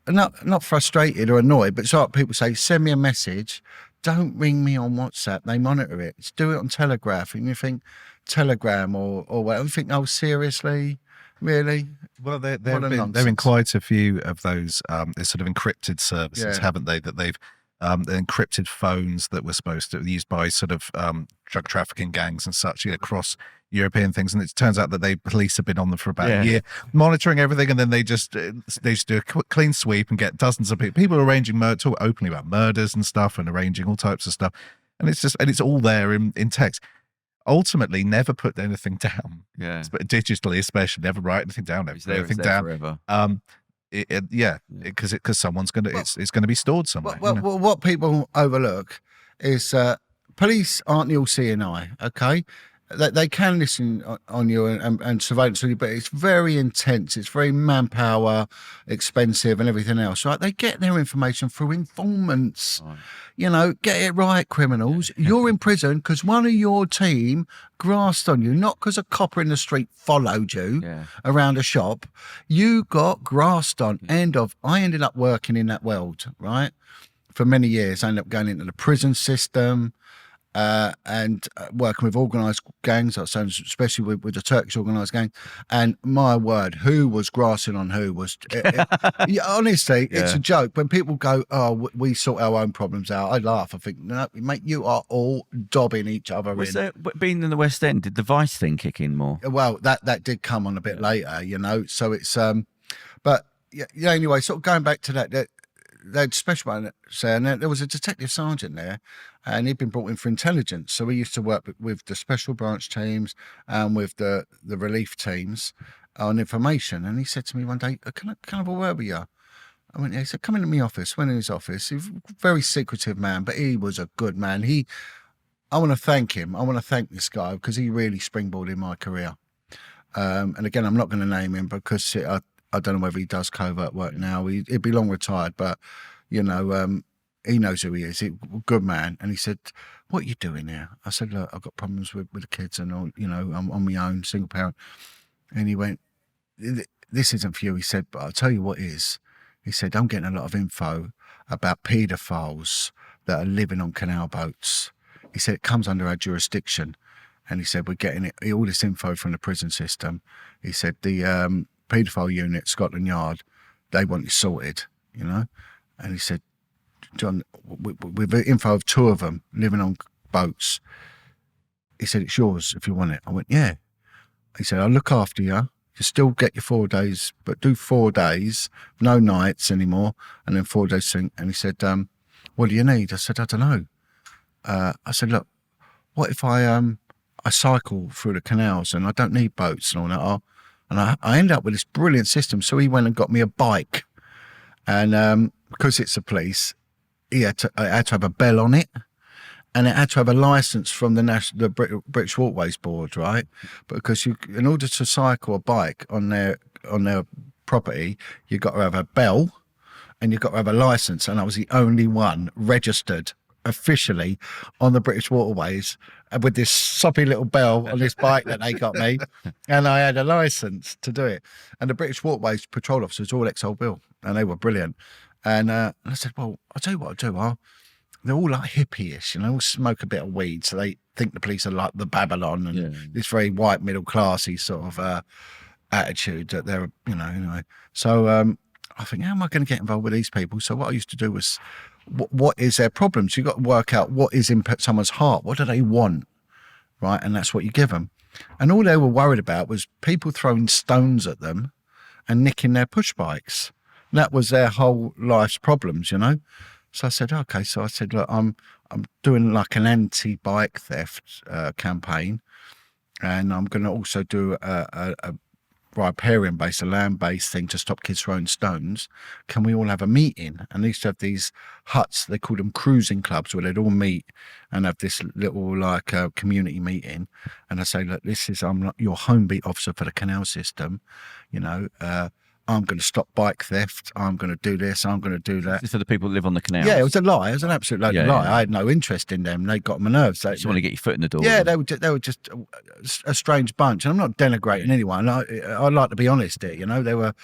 not frustrated or annoyed, but it's like people say, send me a message. Don't ring me on WhatsApp. They monitor it. Just do it on Telegraph. And you think Telegram or whatever. You think, oh, seriously? Really? Well, they've in quite a few of those sort of encrypted services, haven't they? That they've the encrypted phones that were supposed to be used by sort of drug trafficking gangs and such, across European things, and it turns out that police have been on them for about a year, monitoring everything, and then they just do a clean sweep and get dozens of people arranging talk openly about murders and stuff, and arranging all types of stuff, and it's all there in text. Ultimately, never put anything down. But digitally, especially, never write anything down. Never put anything down forever. because someone's gonna it's gonna be stored somewhere. What people overlook is police aren't the all-seeing eye. Okay, they can listen on you and surveillance on you, but it's very intense. It's very manpower, expensive, and everything else. Right? They get their information through informants. Right. You know, get it right, criminals. You're in prison because one of your team grasped on you, not because a copper in the street followed you around a shop. You got grasped on. I ended up working in that world, right, for many years. I ended up going into the prison system. And working with organised gangs, especially with the Turkish organised gang, and my word, who was grassing on who was? Honestly, it's a joke when people go, "Oh, we sort our own problems out." I laugh. I think, no, mate, you are all dobbing each other in. Being in the West End, did the Vice thing kick in more? Well, that did come on a bit later, you know. So it's but yeah. Anyway, sort of going back to that. They'd special one saying there was a detective sergeant there, and he'd been brought in for intelligence. So we used to work with the special branch teams and with the relief teams on information. And he said to me one day, "Can I have a word with you?" I went, yeah. He said, "Come into my office." Went in his office. He was a very secretive man, but he was a good man. I want to thank him. I want to thank this guy because he really springboarded my career. And again, I'm not going to name him because I don't know whether he does covert work now. He'd be long retired, but, you know, he knows who he is. He's a good man. And he said, "What are you doing here?" I said, "Look, I've got problems with the kids and all, you know, I'm on my own, single parent." And he went, "This isn't for you." He said, "But I'll tell you what is." He said, "I'm getting a lot of info about paedophiles that are living on canal boats." He said, "It comes under our jurisdiction." And he said, "We're getting all this info from the prison system." He said, "The paedophile unit, Scotland Yard, they want it sorted, you know." And he said, "John, with the info of 2 of them living on boats," he said, "It's yours if you want it." I went, "Yeah." He said, "I'll look after you. You still get your 4 days, but do 4 days, no nights anymore, and then 4 days thing." And he said, "What do you need?" I said, "I don't know." I said, "Look, what if I cycle through the canals and I don't need boats and all that?" And I ended up with this brilliant system. So he went and got me a bike. And because it's the police, it had to have a bell on it. And it had to have a license from the British Waterways Board, right? Because in order to cycle a bike on their property, you've got to have a bell and you've got to have a license. And I was the only one registered officially on the British Waterways with this soppy little bell on this bike that they got me, and I had a license to do it. And the British Waterways patrol officers all ex-Old Bill, and they were brilliant. And I said, "Well, I'll tell you what I'll do. They're all like hippie-ish, you know, all smoke a bit of weed, so they think the police are like the Babylon and this very white middle classy sort of attitude that they're, you know, anyway." So I think, how am I going to get involved with these people? So what I used to do was, what is their problems? You've got to work out what is in someone's heart. What do they want? Right? And that's what you give them. And all they were worried about was people throwing stones at them and nicking their push bikes. That was their whole life's problems, you know? So I said, okay. So I said, look, I'm doing like an anti-bike theft campaign. And I'm going to also do a riparian-based, a land-based thing to stop kids throwing stones. Can we all have a meeting? And they used to have these huts, they called them cruising clubs, where they'd all meet and have this little like community meeting. And I say, look, I'm not your home beat officer for the canal system, you know, I'm going to stop bike theft. I'm going to do this. I'm going to do that. This are the people that live on the canal. Yeah, it was a lie. It was an absolute load of lie. Yeah. I had no interest in them. They got on my nerves. They just want to get your foot in the door. Yeah, they were just a strange bunch. And I'm not denigrating anyone. I like to be honest here. You know, they were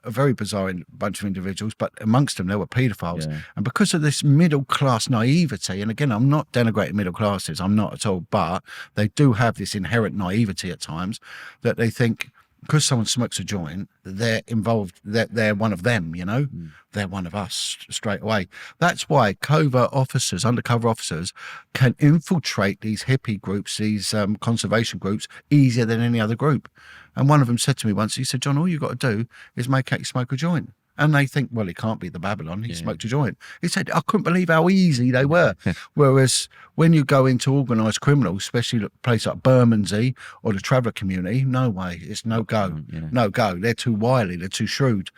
a very bizarre bunch of individuals, but amongst them there were paedophiles. Yeah. And because of this middle class naivety, and again, I'm not denigrating middle classes. I'm not at all. But they do have this inherent naivety at times that they think, because someone smokes a joint, they're involved, they're one of them, you know? They're one of us straight away. That's why covert officers, undercover officers, can infiltrate these hippie groups, these conservation groups, easier than any other group. And one of them said to me once, he said, "John, all you've got to do is make out you smoke a joint." And they think, well, he can't be the Babylon. He smoked a joint. He said, I couldn't believe how easy they were. Whereas when you go into organised criminals, especially a place like Bermondsey or the traveller community, no way. It's no go. No go. They're too wily. They're too shrewd.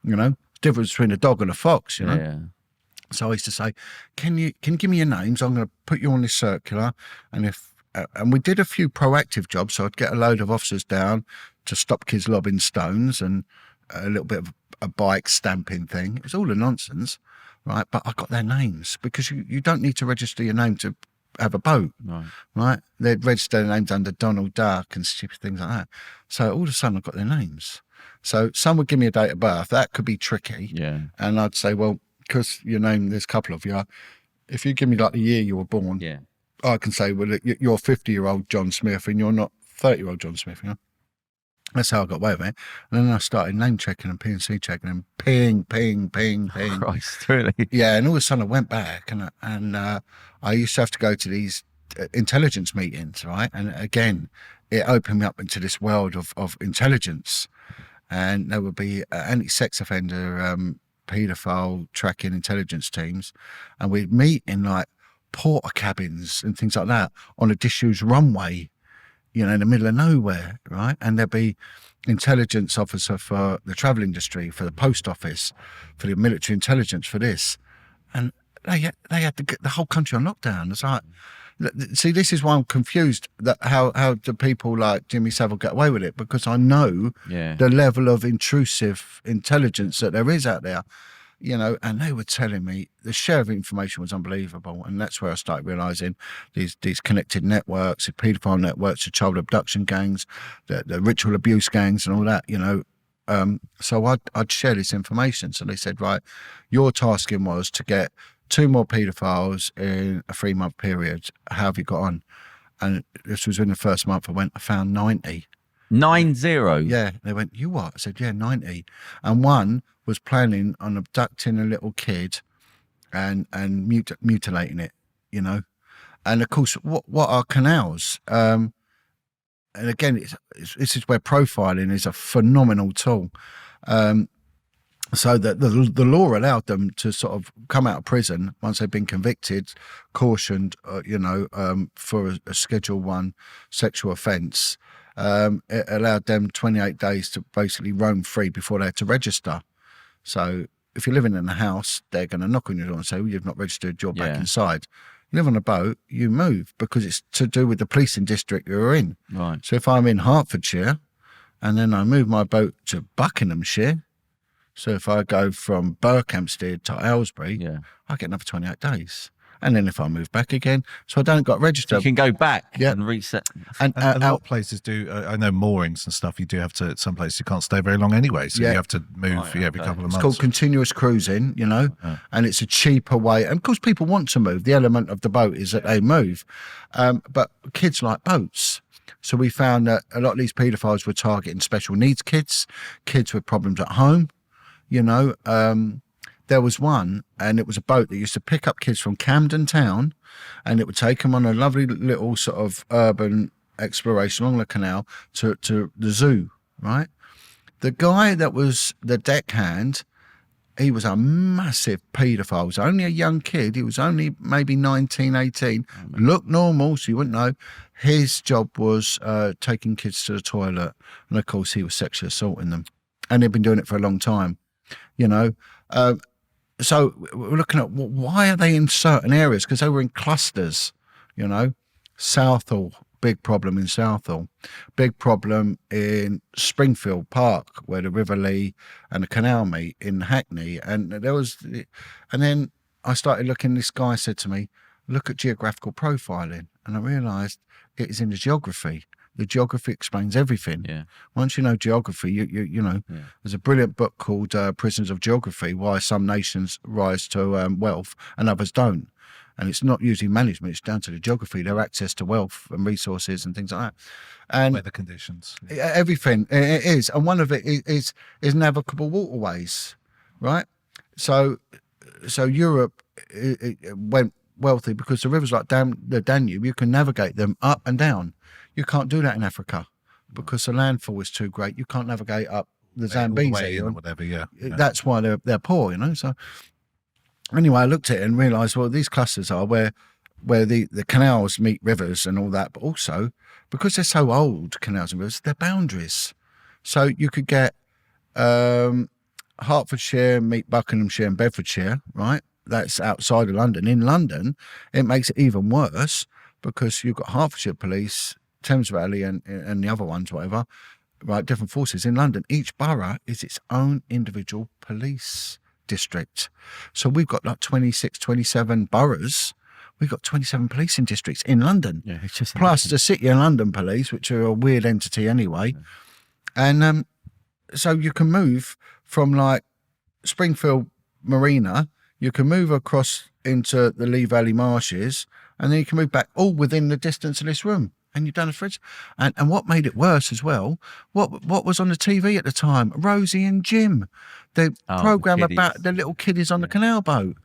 you know, difference between a dog and a fox, you know. Yeah. So I used to say, can you give me your names? I'm going to put you on this circular. And and we did a few proactive jobs. So I'd get a load of officers down to stop kids lobbing stones and a little bit of a bike stamping thing. It was all a nonsense, right? But I got their names because you don't need to register your name to have a boat, right? They'd register their names under Donald Duck and stupid things like that. So all of a sudden I got their names. So some would give me a date of birth. That could be tricky. Yeah. And I'd say, well, because your name, there's a couple of you. If you give me like the year you were born, I can say, well, you're 50-year-old John Smith and you're not 30-year-old John Smith, you know? That's how I got away with it. And then I started name checking and PNC checking and ping, ping, ping, ping. Christ, really? Yeah, and all of a sudden I went back and I used to have to go to these intelligence meetings, right? And again, it opened me up into this world of intelligence. And there would be anti-sex offender paedophile tracking intelligence teams, and we'd meet in like porter cabins and things like that on a disused runway, you know, in the middle of nowhere, right? And there'd be intelligence officer for the travel industry, for the post office, for the military intelligence, for this, and they had to get the whole country on lockdown. It's like, see, this is why I'm confused that how do people like Jimmy Savile get away with it, because I know the level of intrusive intelligence that there is out there, you know, and they were telling me the share of information was unbelievable. And that's where I started realizing these connected networks, the paedophile networks, the child abduction gangs, the ritual abuse gangs and all that, you know. So I'd share this information. So they said, right, your tasking was to get 2 more paedophiles in a 3-month period. How have you got on? And this was in the first month. I found 90. 90? Yeah. They went, you what? I said, yeah, 90. And one was planning on abducting a little kid and mutilating it, you know. And of course, what are canals? And again, this is where profiling is a phenomenal tool. So that the law allowed them to sort of come out of prison once they've been convicted, cautioned, you know, for a Schedule 1 sexual offence. It allowed them 28 days to basically roam free before they had to register. So if you're living in a house, they're going to knock on your door and say, well, you've not registered, you're back inside. You live on a boat, you move, because it's to do with the policing district you're in. Right. So if I'm in Hertfordshire and then I move my boat to Buckinghamshire, so if I go from Berkhamsted to Aylesbury, I get another 28 days. And then if I move back again, so I don't got registered. You can go back and reset. And a lot of places do, I know moorings and stuff, you do have to, some places you can't stay very long anyway. So you have to move every couple of months. It's called continuous cruising, you know, and it's a cheaper way. And of course, people want to move. The element of the boat is that they move. But kids like boats. So we found that a lot of these paedophiles were targeting special needs kids with problems at home. You know, there was one, and it was a boat that used to pick up kids from Camden Town, and it would take them on a lovely little sort of urban exploration along the canal to the zoo, right? The guy that was the deckhand, he was a massive paedophile. He was only a young kid. He was only maybe 19, 18. Looked normal, so you wouldn't know. His job was taking kids to the toilet, and of course he was sexually assaulting them. And he'd been doing it for a long time. You know, so we're looking at why are they in certain areas? Because they were in clusters, you know. Southall, big problem in Southall. Big problem in Springfield Park, where the River Lee and the canal meet in Hackney. And then I started looking, this guy said to me, look at geographical profiling. And I realised it is in the geography. The geography explains everything. Yeah. Once you know geography, you know. Yeah. There's a brilliant book called Prisoners of Geography, Why Some Nations Rise to Wealth and Others Don't. And it's not usually management, it's down to the geography, their access to wealth and resources and things like that. And weather conditions. Everything, it is. And one of it is navigable waterways, right? So Europe it went wealthy because the rivers like the Danube, you can navigate them up and down. You can't do that in Africa because the landfall is too great. You can't navigate up the Zambezi or whatever. That's why they're poor, you know. So anyway, I looked at it and realised, well, these clusters are where the canals meet rivers and all that, but also because they're so old, canals and rivers, they're boundaries. So you could get Hertfordshire meet Buckinghamshire and Bedfordshire, right? That's outside of London. In London, it makes it even worse because you've got Hertfordshire Police, Thames Valley, and the other ones, whatever, right? Different forces. In London, each borough is its own individual police district. So we've got like 26, 27 boroughs. We've got 27 policing districts in London. Yeah, it's just plus the City and London Police, which are a weird entity anyway. Yeah. And so you can move from like Springfield Marina, you can move across into the Lee Valley Marshes, and then you can move back all within the distance of this room. And you've done a fridge. And what made it worse as well, what was on the TV at the time? Rosie and Jim, the programme about the little kiddies on the canal boat,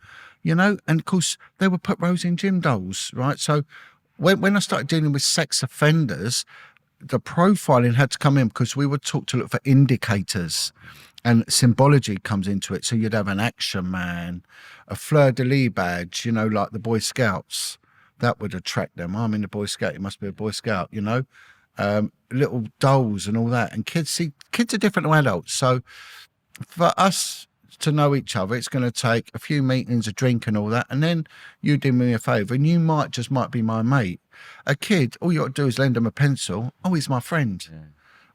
you know? And of course, they would put Rosie and Jim dolls, right? So when I started dealing with sex offenders, the profiling had to come in because we would talk to look for indicators. And symbology comes into it. So you'd have an action man, a fleur-de-lis badge, you know, like the Boy Scouts. That would attract them. I'm in the Boy Scout, you must be a Boy Scout, you know. Little dolls and all that. And kids are different to adults. So for us to know each other, it's going to take a few meetings, a drink and all that. And then you do me a favour and you might be my mate. A kid, all you got to do is lend them a pencil. Oh, he's my friend. Yeah.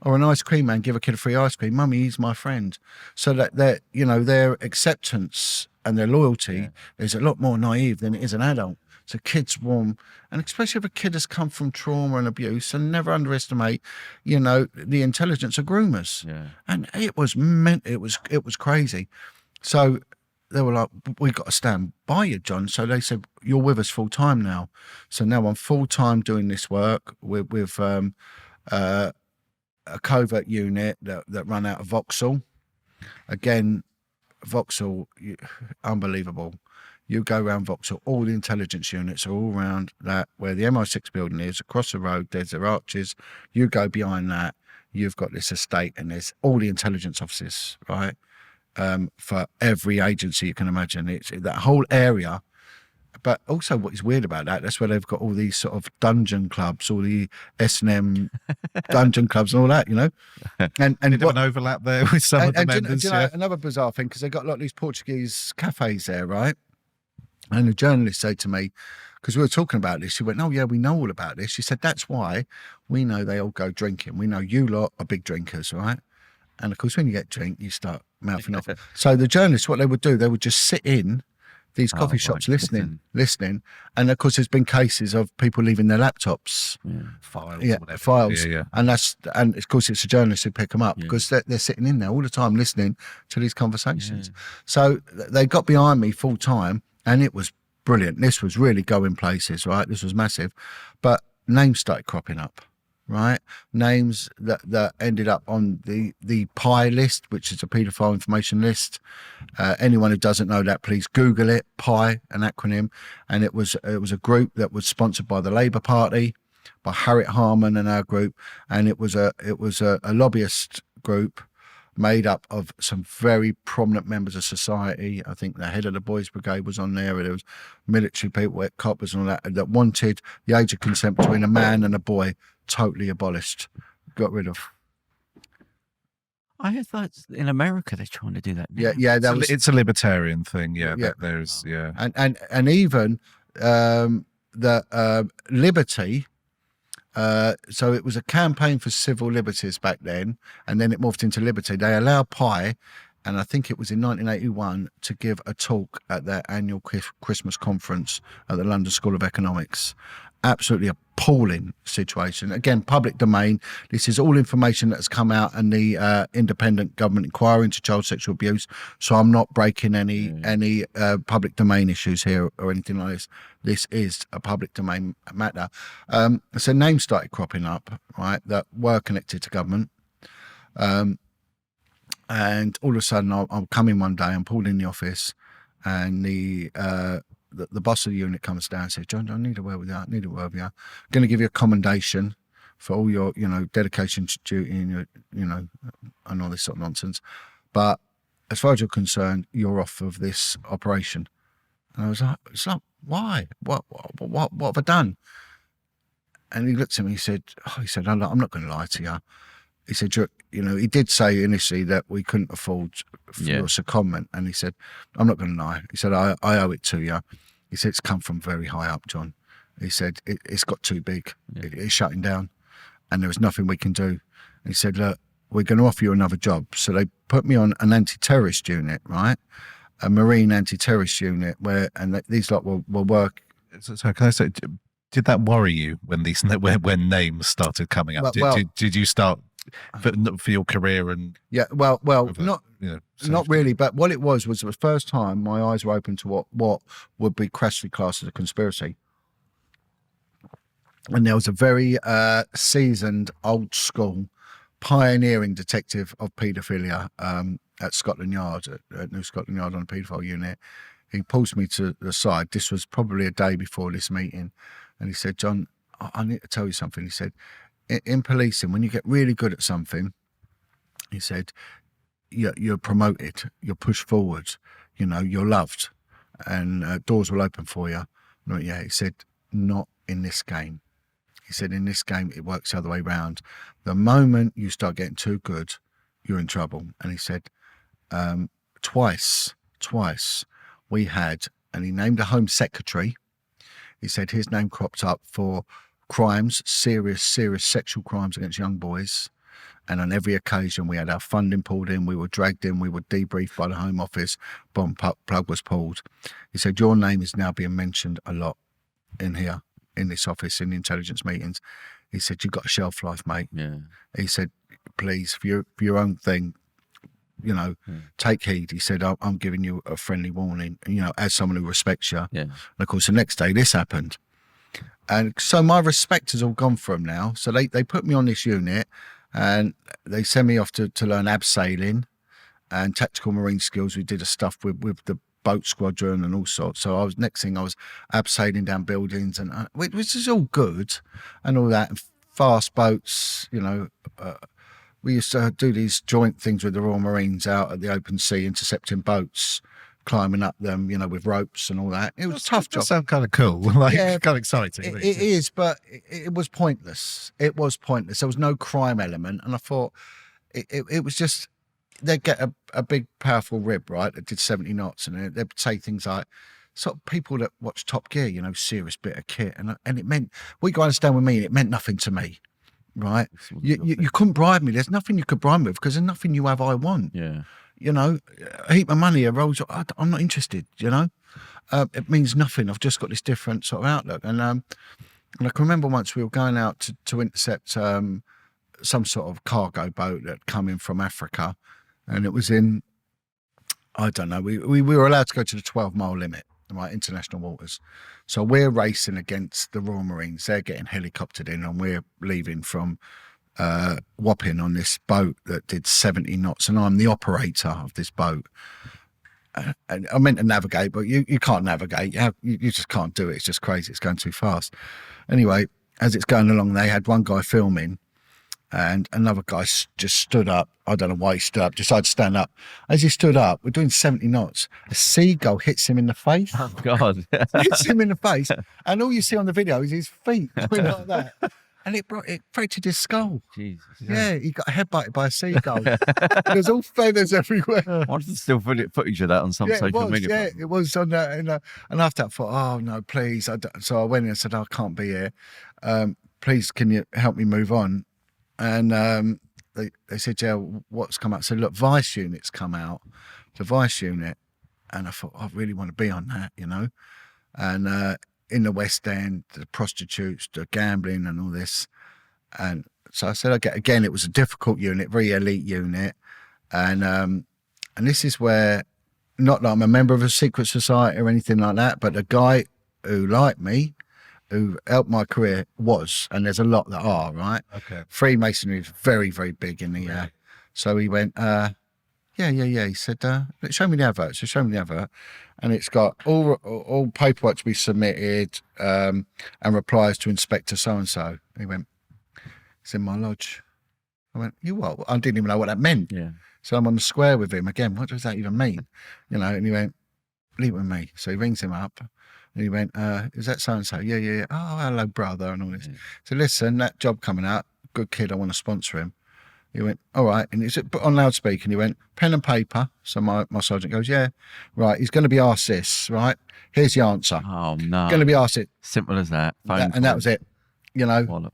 Or an ice cream man, give a kid a free ice cream. Mummy, he's my friend. So that their acceptance and their loyalty is a lot more naive than it is an adult. So kids warm, and especially if a kid has come from trauma and abuse, and never underestimate, you know, the intelligence of groomers. Yeah. And it was crazy. So they were like, we got to stand by you, John. So they said, you're with us full time now. So now I'm full time doing this work with a covert unit that run out of Vauxhall. Again, Vauxhall, unbelievable. You go around Vauxhall, all the intelligence units are all around that, where the MI6 building is, across the road, there's their arches. You go behind that, you've got this estate, and there's all the intelligence offices, right? For every agency you can imagine. It's that whole area. But also what is weird about that's where they've got all these sort of dungeon clubs, all the S&M dungeon clubs and all that, you know. And an overlap there with some of the members. Do you know, another bizarre thing, because they've got a lot of these Portuguese cafes there, right? And the journalist said to me, because we were talking about this, she went, oh yeah, we know all about this. She said, that's why we know they all go drinking. We know you lot are big drinkers, right? And of course, when you get drink, you start mouthing off. So the journalists, what they would do, they would just sit in these coffee shops listening. And of course, there's been cases of people leaving their laptops. Files. Yeah, files. Yeah. And of course, it's the journalists who pick them up because they're sitting in there all the time listening to these conversations. Yeah. So they got behind me full time and it was brilliant. This was really going places, right? This was massive. But names started cropping up. Right, names that ended up on the PI list, which is a paedophile information list. Anyone who doesn't know that, please Google it. PI, an acronym, and it was a group that was sponsored by the Labour Party, by Harriet Harman and our group, and it was a lobbyist group made up of some very prominent members of society. I think the head of the Boys Brigade was on there. There was military people, coppers and all that wanted the age of consent between a man and a boy totally abolished, got rid of. I heard that in America they're trying to do that now. Yeah, it's a libertarian thing. Yeah. And even the Liberty. So it was a campaign for civil liberties back then, and then it morphed into Liberty. They allowed PI, and I think it was in 1981, to give a talk at their annual Christmas conference at the London School of Economics. Absolutely appalling situation. Again, public domain. This is all information that has come out in the independent government inquiry into child sexual abuse. So I'm not breaking any public domain issues here or anything like this. This is a public domain matter. So names started cropping up, right, that were connected to government. And all of a sudden, I'll come in one day, I'm pulled in the office, and the boss of the unit comes down and says, John, I need a word with you. I'm going to give you a commendation for all your, dedication to duty and your, and all this sort of nonsense. But as far as you're concerned, you're off of this operation. And I was like, why? What have I done? And he looked at me, he said, I'm not going to lie to you. he said, he did say initially that we couldn't afford your secondment. And he said, I'm not going to lie. He said, I owe it to you. He said, it's come from very high up, John. He said, it's got too big. It's shutting down and there was nothing we can do. And he said, look, we're going to offer you another job. So they put me on an anti-terrorist unit, right? A marine anti-terrorist unit these lot will work. So can I say, did that worry you when when names started coming up? Did you start for your career and not really, but what it was the first time my eyes were open to what would be crassly classed as a conspiracy. And there was a very seasoned, old school, pioneering detective of paedophilia at Scotland Yard, at New Scotland Yard on a paedophile unit. He pulls me to the side. This was probably a day before this meeting. And he said, John, I need to tell you something. He said, in policing, when you get really good at something, he said, you're promoted, you're pushed forward, you're loved, and doors will open for you. He said, not in this game. He said, in this game, it works the other way round. The moment you start getting too good, you're in trouble. And he said, twice we had, and he named a Home Secretary. He said his name cropped up for crimes, serious sexual crimes against young boys. And on every occasion, we had our funding pulled in, we were dragged in, we were debriefed by the Home Office, bomb plug was pulled. He said, your name is now being mentioned a lot in here, in this office, in the intelligence meetings. He said, you've got a shelf life, mate. Yeah. He said, please, for your own thing, take heed. He said, I'm giving you a friendly warning, as someone who respects you. Yeah. And of course, the next day this happened. And so my respect has all gone for him now. So they put me on this unit and they sent me off to learn abseiling and tactical marine skills. We did a stuff with the boat squadron and all sorts. So I was abseiling down buildings, and which is all good and all that. And fast boats, we used to do these joint things with the Royal Marines out at the open sea, intercepting boats, climbing up them, with ropes and all that. It was a tough job. That sounds kind of cool, kind of exciting. It is, but it was pointless. It was pointless. There was no crime element, and I thought it was just, they'd get a big, powerful rib, right, that did 70 knots, and they'd say things like, sort of people that watch Top Gear, serious bit of kit, and it meant, what you got to understand with me, it meant nothing to me. Right, you couldn't bribe me. There's nothing you could bribe me with because there's nothing you have I want. Yeah, a heap of money, a Rolls. I'm not interested. It means nothing. I've just got this different sort of outlook. And I can remember once we were going out to intercept some sort of cargo boat that had come in from Africa, and it was in, I don't know. We were allowed to go to the 12-mile limit. Right, international waters. So we're racing against the Royal Marines. They're getting helicoptered in, and we're leaving from Wapping on this boat that did 70 knots, and I'm the operator of this boat. And I meant to navigate, but you can't navigate. You just can't do it. It's just crazy. It's going too fast. Anyway, as it's going along, they had one guy filming, and another guy just stood up. I don't know why he stood up, decided to stand up. As he stood up, we're doing 70 knots. A seagull hits him in the face. Oh, God. Hits him in the face. And all you see on the video is his feet going like that. And it fractured his skull. Jesus. Yeah, he got headbutted by a seagull. There's all feathers everywhere. I wanted to still footage of that on some social media. Yeah, it was on that. And after that, I thought, oh, no, please. So I went in and said, I can't be here. Please, can you help me move on? And they said, yeah, what's come out? So look, Vice Unit's come out, the Vice Unit. And I thought, I really want to be on that, And in the West End, the prostitutes, the gambling and all this. And so I said, okay, again, it was a difficult unit, very elite unit. And this is where, not that I'm a member of a secret society or anything like that, but the guy who liked me, who helped my career was, and there's a lot that are, right? Okay. Freemasonry is very, very big in the right. So he went, yeah. He said, show me the advert. So show me the advert. And it's got all paperwork to be submitted and replies to Inspector so-and-so. And he went, it's in my lodge. I went, you what? I didn't even know what that meant. Yeah. So I'm on the square with him again. What does that even mean? And he went, leave it with me. So he rings him up. And he went, is that so-and-so? Yeah. Oh, hello, brother, and all this. Yeah. So listen, that job coming out, good kid, I want to sponsor him. He went, all right. And he's put on loudspeaker and he went, pen and paper. So my sergeant goes, yeah, right. He's going to be asked this, right? Here's the answer. Oh, no. Going to be asked it. Simple as that. And that was it. You know,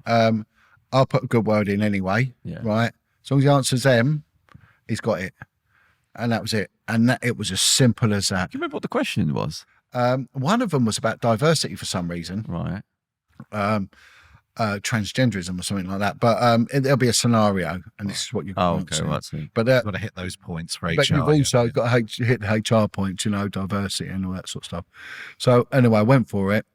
I'll put a good word in anyway, right? As long as he answers them, he's got it. And that was it. And it was as simple as that. Do you remember what the question was? One of them was about diversity for some reason. Right. Transgenderism or something like that. But there'll be a scenario, and this is what you've got to right. But you've got to hit those points for HR. But you've also got to hit the HR points, you know, diversity and all that sort of stuff. So anyway, I went for it.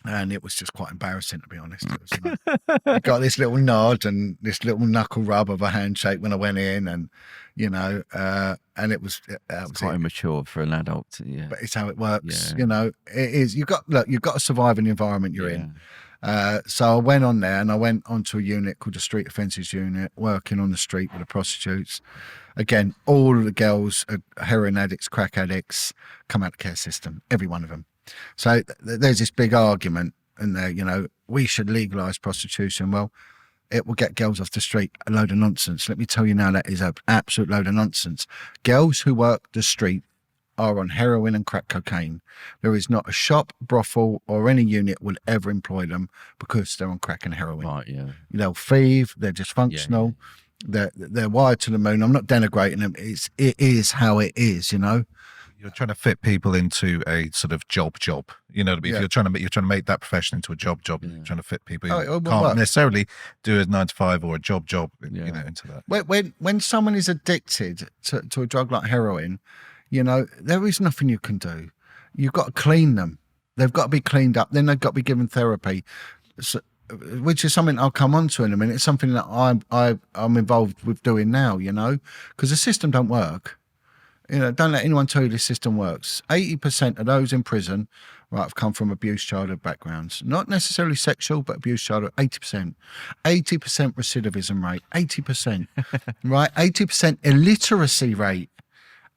And it was just quite embarrassing, to be honest. It was, I got this little nod and this little knuckle rub of a handshake when I went in, and you know, and it was quite immature for an adult. Yeah, but it's how it works. You know, it is. You've got to survive in the environment you're in. So I went on there, and I went onto a unit called the Street Offences Unit, working on the street with the prostitutes. Again, all of the girls are heroin addicts, crack addicts, come out of the care system, every one of them. So there's this big argument in there, you know, we should legalise prostitution. Well, it will get girls off the street. A load of nonsense. Let me tell you now, that is an absolute load of nonsense. Girls who work the street are on heroin and crack cocaine. There is not a shop, brothel or any unit will ever employ them because they're on crack and heroin. Right, yeah. They'll thieve, they're dysfunctional, they're wired to the moon. I'm not denigrating them. It is how it is, you know. You're trying to fit people into a sort of job. You know what I mean? If you're trying to make that profession into a job. You're trying to fit people who can't necessarily do a 9 to 5 or a job. You know, into that. When someone is addicted to a drug like heroin, you know, there is nothing you can do. You've got to clean them. They've got to be cleaned up. Then they've got to be given therapy, which is something I'll come on to in a minute. It's something that I'm involved with doing now. You know, because the system don't work. You know, don't let anyone tell you this system works. 80% of those in prison, right, have come from abused childhood backgrounds. Not necessarily sexual, but abused childhood, 80%. 80% recidivism rate, 80%, right? 80% illiteracy rate.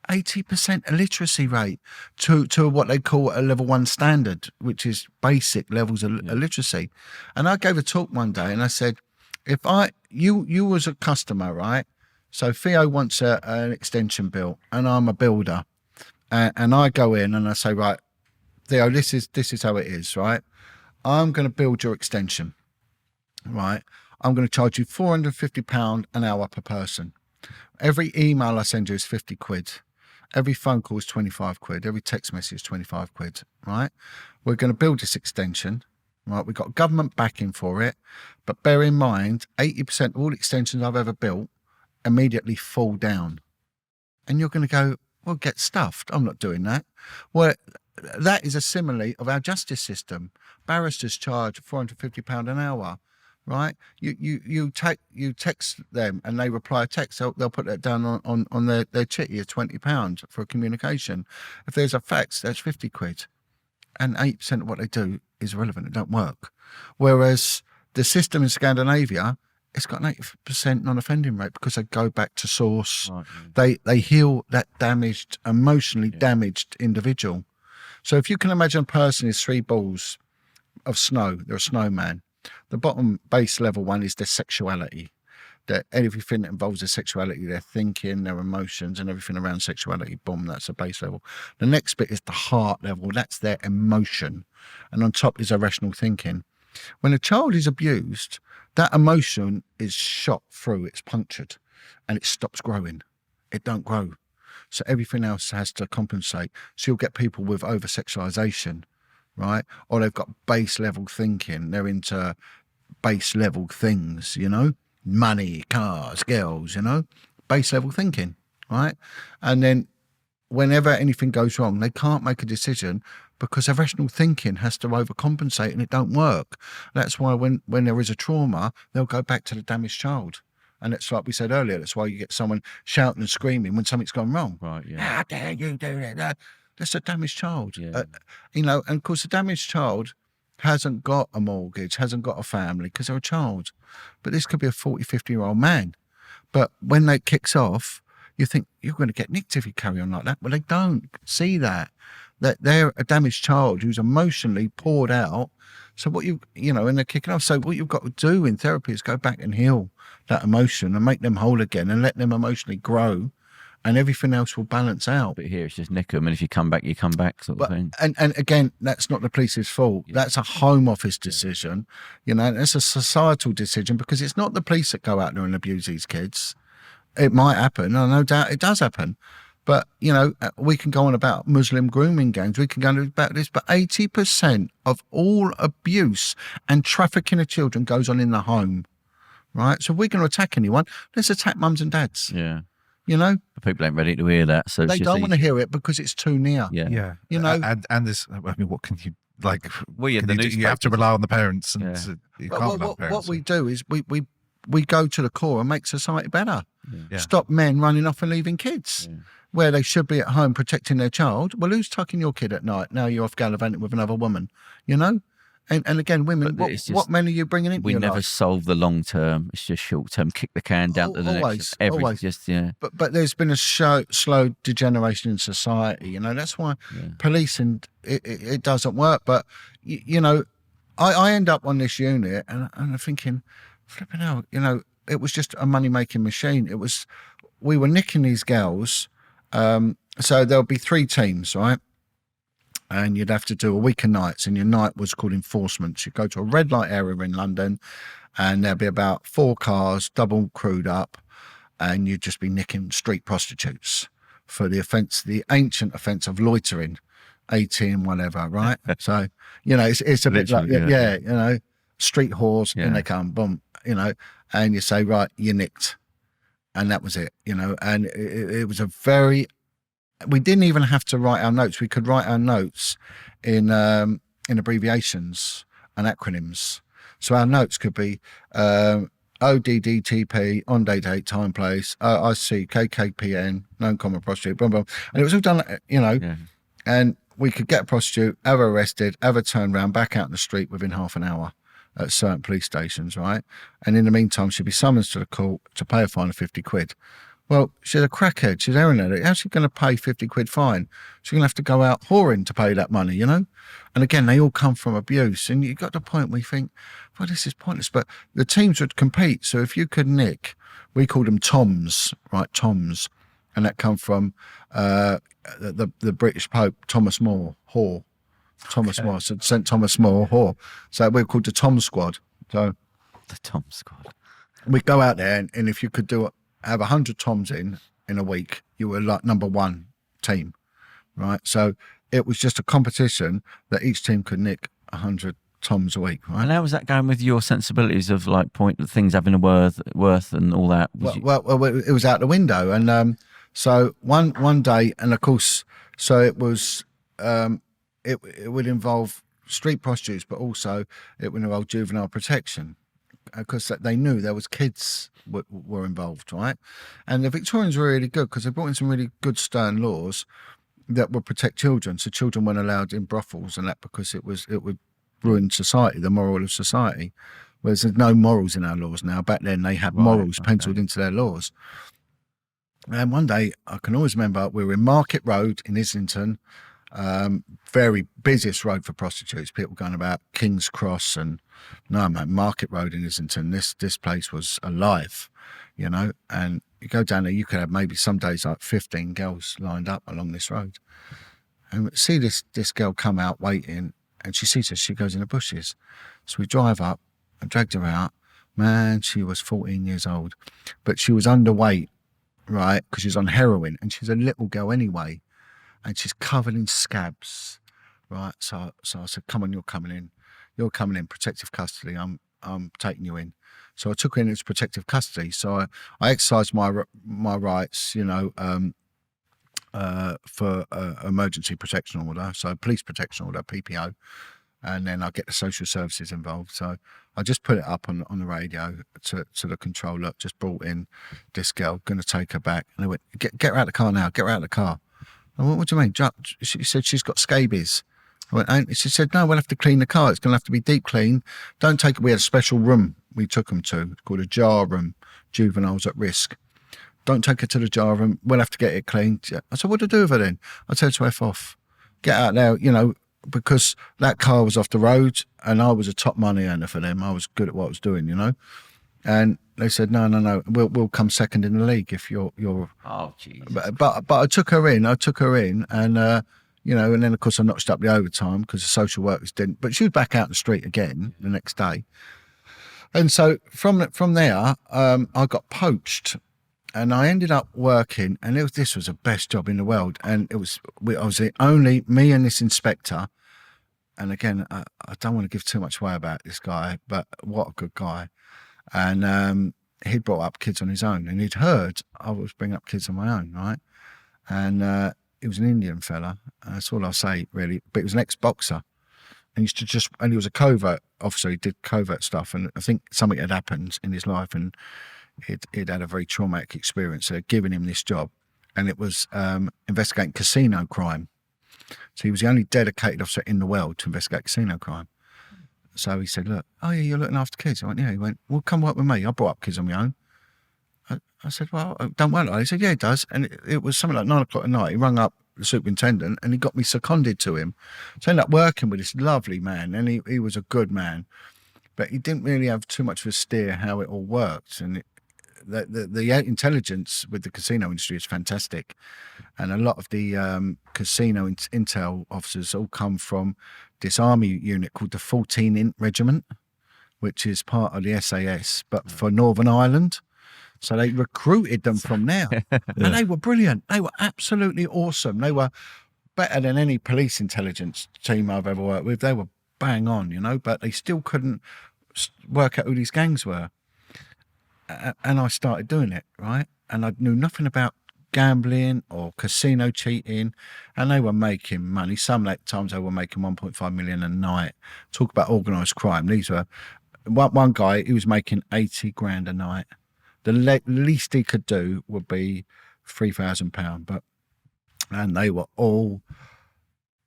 80% illiteracy rate to what they call a level 1 standard, which is basic levels of illiteracy. And I gave a talk one day and I said, if you was a customer, right? So Theo wants an extension built, and I'm a builder, and I go in and I say, right, Theo, this is how it is, right? I'm going to build your extension, right? I'm going to charge you £450 an hour per person. Every email I send you is 50 quid. Every phone call is 25 quid. Every text message is 25 quid, right? We're going to build this extension, right? We've got government backing for it, but bear in mind, 80% of all extensions I've ever built immediately fall down, and you're going to go, well, get stuffed. I'm not doing that. Well, that is a simile of our justice system. Barristers charge £450 an hour, right? You text them and they reply a text. They'll put that down on their chitty as £20 for a communication. If there's a fax, that's 50 quid, and 8% of what they do is irrelevant. It don't work. Whereas the system in Scandinavia, it's got an 80% non-offending rate because they go back to source. Right, they heal that damaged, emotionally damaged individual. So if you can imagine a person is 3 balls of snow, they're a snowman. The bottom base level one is their sexuality. That everything that involves their sexuality, their thinking, their emotions, and everything around sexuality, boom, that's a base level. The next bit is the heart level. That's their emotion. And on top is their rational thinking. When a child is abused, that emotion is shot through, it's punctured, and it stops growing. It don't grow. So everything else has to compensate. So you'll get people with over-sexualization, right? Or they've got base level thinking. They're into base level things, you know? Money, cars, girls, you know? Base level thinking, right? And then whenever anything goes wrong, they can't make a decision because their rational thinking has to overcompensate and it don't work. That's why when there is a trauma, they'll go back to the damaged child. And it's like we said earlier, that's why you get someone shouting and screaming when something's gone wrong. Right, yeah. How dare you do that? That's a damaged child. Yeah. You know, and of course the damaged child hasn't got a mortgage, hasn't got a family because they're a child. But this could be a 40, 50-year-old man. But when that kicks off, you think you're going to get nicked if you carry on like that. Well, they don't see that they're a damaged child who's emotionally poured out So what and they're kicking off. So what you've got to do in therapy is go back and heal that emotion and make them whole again and let them emotionally grow, and everything else will balance out. But here it's just nick 'em, and if you come back, you come back, sort of thing. And again, that's not the police's fault. Yeah. That's a Home Office decision. It's a societal decision, because it's not the police that go out there and abuse these kids. It might happen, and no doubt it does happen. But, we can go on about Muslim grooming gangs. We can go on about this. But 80% of all abuse and trafficking of children goes on in the home, right? So if we're going to attack anyone, let's attack mums and dads. Yeah. But people ain't ready to hear that. So they don't want to hear it because it's too near. Yeah. And this, what can you, you have to rely on the parents. And you can't rely on parents. What we do is we go to the core and make society better. Yeah. Stop men running off and leaving kids. Yeah. Where they should be at home protecting their child. Well, who's tucking your kid at night? Now you're off gallivanting with another woman, And again, women, what men are you bringing into your life? We never solve the long term. It's just short term. Kick the can down to the next. Always. But there's been a slow degeneration in society. That's why policing, it doesn't work. But, I end up on this unit and I'm thinking, flipping out, it was just a money-making machine. We were nicking these girls. So there'll be 3 teams, right? And you'd have to do a week of nights, and your night was called enforcement. You'd go to a red light area in London, and there'd be about 4 cars, double crewed up, and you'd just be nicking street prostitutes for the ancient offence of loitering, 18, whatever, right? So, it's a bit like, street whores, and they come, boom, and you say, right, you're nicked. And that was it, and it was we didn't even have to write our notes. We could write our notes in abbreviations and acronyms. So our notes could be ODDTP, on date, time, place, IC, KKPN, known common prostitute, boom, boom. And it was all done, and we could get a prostitute, have her arrested, have her turned around, back out in the street within half an hour at certain police stations, right? And in the meantime, she'd be summoned to the court to pay a fine of 50 quid. Well, she's a crackhead. She's erring at it. How's she going to pay 50 quid fine? She's going to have to go out whoring to pay that money, And again, they all come from abuse. And you got to the point where you think, well, this is pointless. But the teams would compete. So if you could nick, we called them Toms, right? Toms. And that come from the British Pope, Thomas More, whore. Thomas More, so St. Thomas More, whore. So we're called the Tom Squad. So the Tom Squad. We go out there, and if you could have 100 Toms in a week, you were like number 1 team, right? So it was just a competition that each team could nick 100 Toms a week, right? And how was that going with your sensibilities of things having a worth and all that? Well, it was out the window, and so one day, and of course, so it was. It would involve street prostitutes, but also it would involve juvenile protection, because they knew there was kids were involved, right? And the Victorians were really good because they brought in some really good stern laws that would protect children. So children weren't allowed in brothels and that, because it would ruin society, the moral of society. Whereas there's no morals in our laws now. Back then they had morals penciled into their laws. And one day, I can always remember, we were in Market Road in Islington, very busiest road for prostitutes, people going about King's Cross and Market Road in Islington. This place was alive, and you go down there, you could have maybe some days like 15 girls lined up along this road, and see this girl come out waiting, and she sees us, she goes in the bushes. So we drive up and dragged her out. Man, she was 14 years old, but she was underweight, right, because she was on heroin, and she's a little girl anyway. And she's covered in scabs, right? So I said, come on, you're coming in, protective custody. I'm taking you in. So I took her in as protective custody. So I exercised my rights, for emergency protection order, so police protection order, PPO, and then I get the social services involved. So I just put it up on the radio to the controller, just brought in this girl, going to take her back. And they went, get her out of the car now, get her out of the car. I went, what do you mean? She said she's got scabies. I went, and she said, no, we'll have to clean the car. It's going to have to be deep clean. Don't take it. We had a special room we took them to, called a jar room, juveniles at risk. Don't take her to the jar room. We'll have to get it cleaned. I said, what do I do with her then? I told her to F off. Get out there, because that car was off the road and I was a top money earner for them. I was good at what I was doing, And they said, no, we'll come second in the league if you're. Oh, jeez. But I took her in, and and then of course I notched up the overtime because the social workers didn't. But she was back out in the street again the next day, and so from there I got poached, and I ended up working, and this was the best job in the world, and I was the only me and this inspector. And again, I don't want to give too much away about this guy, but what a good guy. And he'd brought up kids on his own, and he'd heard I was bringing up kids on my own, right? And he was an Indian fella. That's all I'll say, really. But he was an ex-boxer, and he was a covert officer. He did covert stuff, and I think something had happened in his life, and he'd had a very traumatic experience. So they'd given him this job, and it was investigating casino crime. So he was the only dedicated officer in the world to investigate casino crime. So he said, look, oh yeah, you're looking after kids. I went, yeah. He went, well, come work with me. I brought up kids on my own. I said, well, don't work like that. He said, yeah, it does. And it was something like 9 o'clock at night. He rung up the superintendent and he got me seconded to him. So I ended up working with this lovely man, and he was a good man, but he didn't really have too much of a steer how it all worked. And the intelligence with the casino industry is fantastic, and a lot of the casino intel officers all come from this army unit called the 14 Regiment, which is part of the SAS, but for Northern Ireland. So they recruited them from there, and they were brilliant. They were absolutely awesome. They were better than any police intelligence team I've ever worked with. They were bang on, but they still couldn't work out who these gangs were. And I started doing it, right? And I knew nothing about gambling or casino cheating, and they were making money. Some times they were making 1.5 million a night. Talk about organised crime. These were one guy, he was making 80 grand a night. The least he could do would be £3,000, and they were all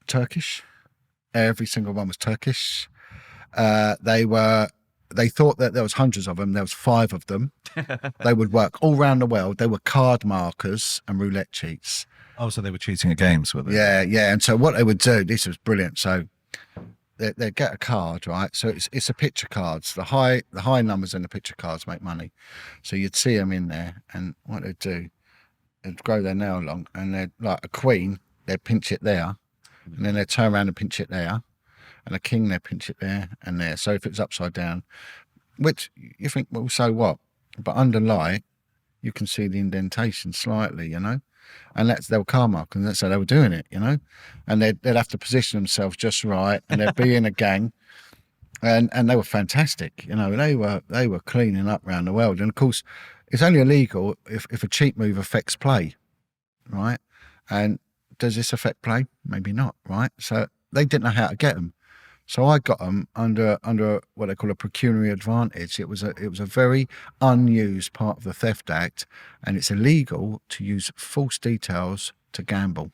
Turkish. Every single one was Turkish. They thought that there was hundreds of them. There was 5 of them. They would work all around the world. They were card markers and roulette cheats. Oh, so they were cheating at games, were they? Yeah. And so what they would do, this was brilliant. So they'd get a card, right? So it's a picture cards. The high numbers in the picture cards make money. So you'd see them in there, and what they'd do, they'd grow their nail long, and they'd, like a queen, they'd pinch it there, and then they'd turn around and pinch it there. And a king, they pinch it there and there. So if it's upside down, which you think, well, so what? But under light, you can see the indentation slightly, and they were car markers, and that's how they were doing it, And they'd have to position themselves just right, and they'd be in a gang, and they were fantastic, They were cleaning up around the world, and of course, it's only illegal if a cheat move affects play, right? And does this affect play? Maybe not, right? So they didn't know how to get them. So I got them under what they call a pecuniary advantage. It was a very unused part of the Theft Act, and it's illegal to use false details to gamble.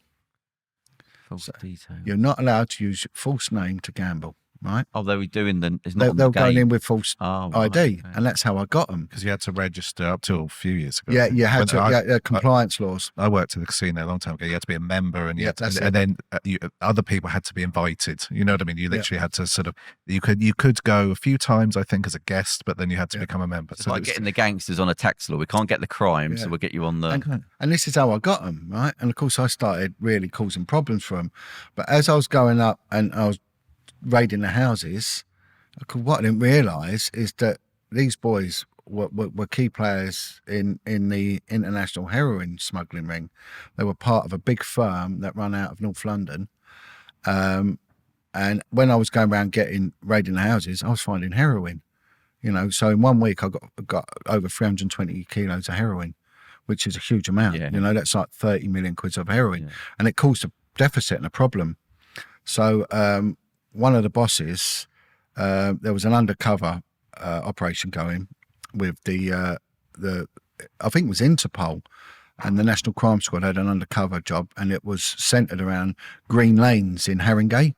False details. You're not allowed to use false name to gamble, right? Oh, they were doing they were going in with false ID, okay. and that's how I got them. Because you had to register up till a few years ago. Yeah, you had to. Compliance laws. I worked at the casino a long time ago. You had to be a member, and then other people had to be invited. You know what I mean? You literally had to sort of. You could go a few times, I think, as a guest, but then you had to become a member. It's so like getting the gangsters on a tax law. We can't get the crime, so we'll get you on the. And this is how I got them, right? And of course, I started really causing problems for them. But as I was going up and I was raiding the houses, what I didn't realise is that these boys were key players in the international heroin smuggling ring. They were part of a big firm that ran out of North London. And when I was going around raiding the houses, I was finding heroin. So in 1 week I got over 320 kilos of heroin, which is a huge amount. Yeah. That's like 30 million quid of heroin, and it caused a deficit and a problem. So one of the bosses, there was an undercover operation going with the I think it was Interpol, and the National Crime Squad had an undercover job, and it was centred around Green Lanes in Haringey,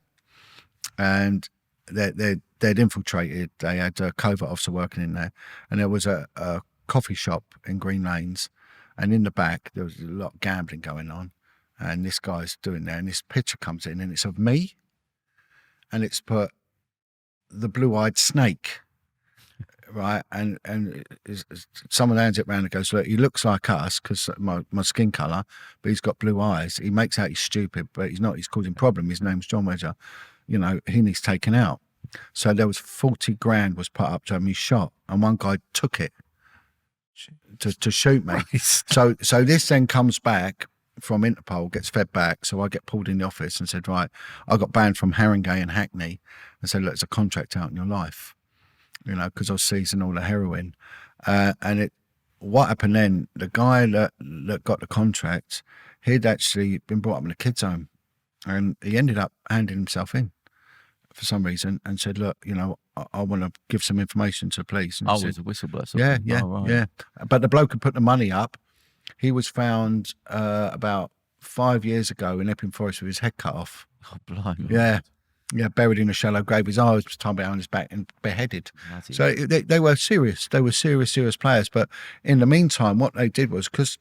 and they'd infiltrated. They had a covert officer working in there, and there was a coffee shop in Green Lanes, and in the back there was a lot of gambling going on, and this guy's doing there, and this picture comes in, and it's of me. and it's put the blue-eyed snake, right? And someone hands it round and goes, look, he looks like us because my skin colour, but he's got blue eyes. He makes out he's stupid, but he's not. He's causing problem. His name's Jon Wedger. You know, he needs taken out. So there was 40 grand was put up to have me shot, and one guy took it to shoot me. So this then comes back from Interpol, gets fed back. So I get pulled in the office and said, right, I got banned from Haringey and Hackney, and said, look, there's a contract out in your life, you know, because I was seizing all the heroin. What happened then, the guy that got the contract, he'd actually been brought up in a kids' home, and he ended up handing himself in for some reason and said, look, you know, I want to give some information to the police. And I he was said, a whistleblower. Yeah. But the bloke had put the money up. He was found about 5 years ago in Epping Forest with his head cut off. Oh, blimey. Yeah, buried in a shallow grave. His eyes was tied behind his back and beheaded. Bloody So they were serious. They were serious players. But in the meantime, what they did was, because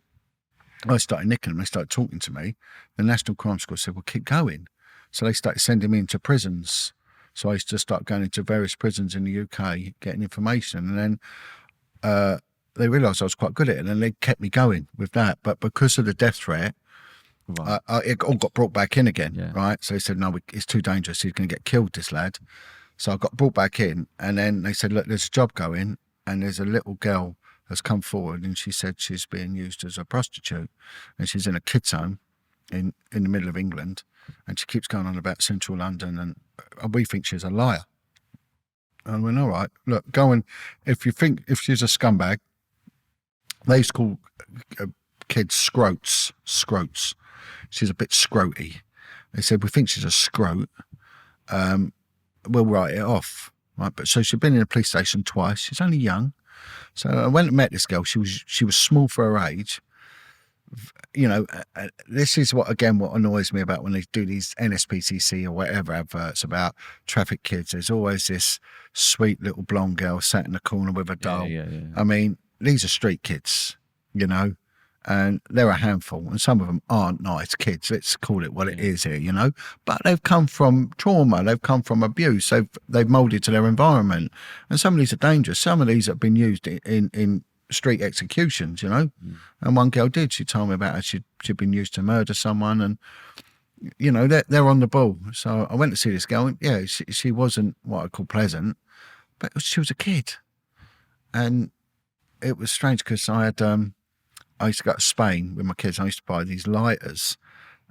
I started nicking them, they started talking to me, the National Crime Squad said, well, keep going. So they started sending me into prisons. So I used to start going into various prisons in the UK, getting information. And then they realised I was quite good at it, and then they kept me going with that. But because of the death threat, Right. it all got brought back in again, Yeah. right? So they said, no, it's too dangerous. He's going to get killed, this lad. So I got brought back in, and then they said, look, there's a job going, and there's a little girl that's come forward, and she said she's being used as a prostitute, and she's in a kids' home in the middle of England, and she keeps going on about central London, and we think she's a liar. And I went, all right, look, go and, if she's a scumbag, they used to call kids scrotes. She's a bit scroty. They said, we think she's a scrote. We'll write it off. Right? But so she'd been in a police station twice. She's only young. So I went and met this girl. She was small for her age. You know, this is what annoys me about when they do these NSPCC or whatever adverts about traffic kids. There's always this sweet little blonde girl sat in the corner with a doll. Yeah. I mean, these are street kids, you know, and they're a handful, and some of them aren't nice kids. Let's call it what it is here, you know. But they've come from trauma, they've come from abuse, they've moulded to their environment, and some of these are dangerous. Some of these have been used in street executions, you know. And one girl did. She told me about how she'd been used to murder someone, and you know they're on the ball. So I went to see this girl, and yeah, she wasn't what I call pleasant, but she was a kid, and it was strange because I used to go to Spain with my kids. I used to buy these lighters,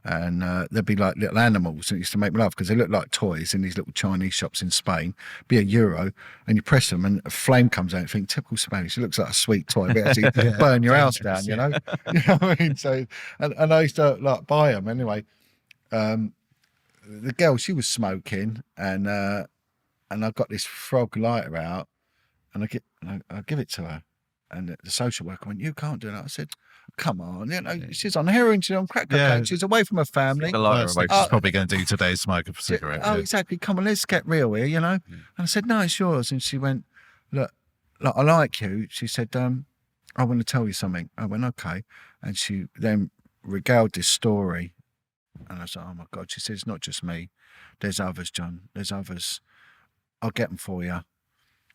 and they'd be like little animals, and it used to make me laugh because they look like toys in these little Chinese shops in Spain. Be €1, and you press them, and a flame comes out. You think, typical Spanish. It looks like a sweet toy, but actually burn your house down. You know, you know what I mean. So, and I used to like buy them anyway. The girl, she was smoking, and I got this frog lighter out, and I give it to her. And the social worker went, you can't do that. I said, come on, you know, she's on heroin, she's on crack cocaine, she's away from her family. She's probably going to do today is smoke a cigarette. Exactly. Come on, let's get real here, you know. And I said, no, it's yours. And she went, look, I like you. She said, I want to tell you something. I went, okay. And she then regaled this story. And I said, oh my God. She said, it's not just me. There's others, John. There's others. I'll get them for you.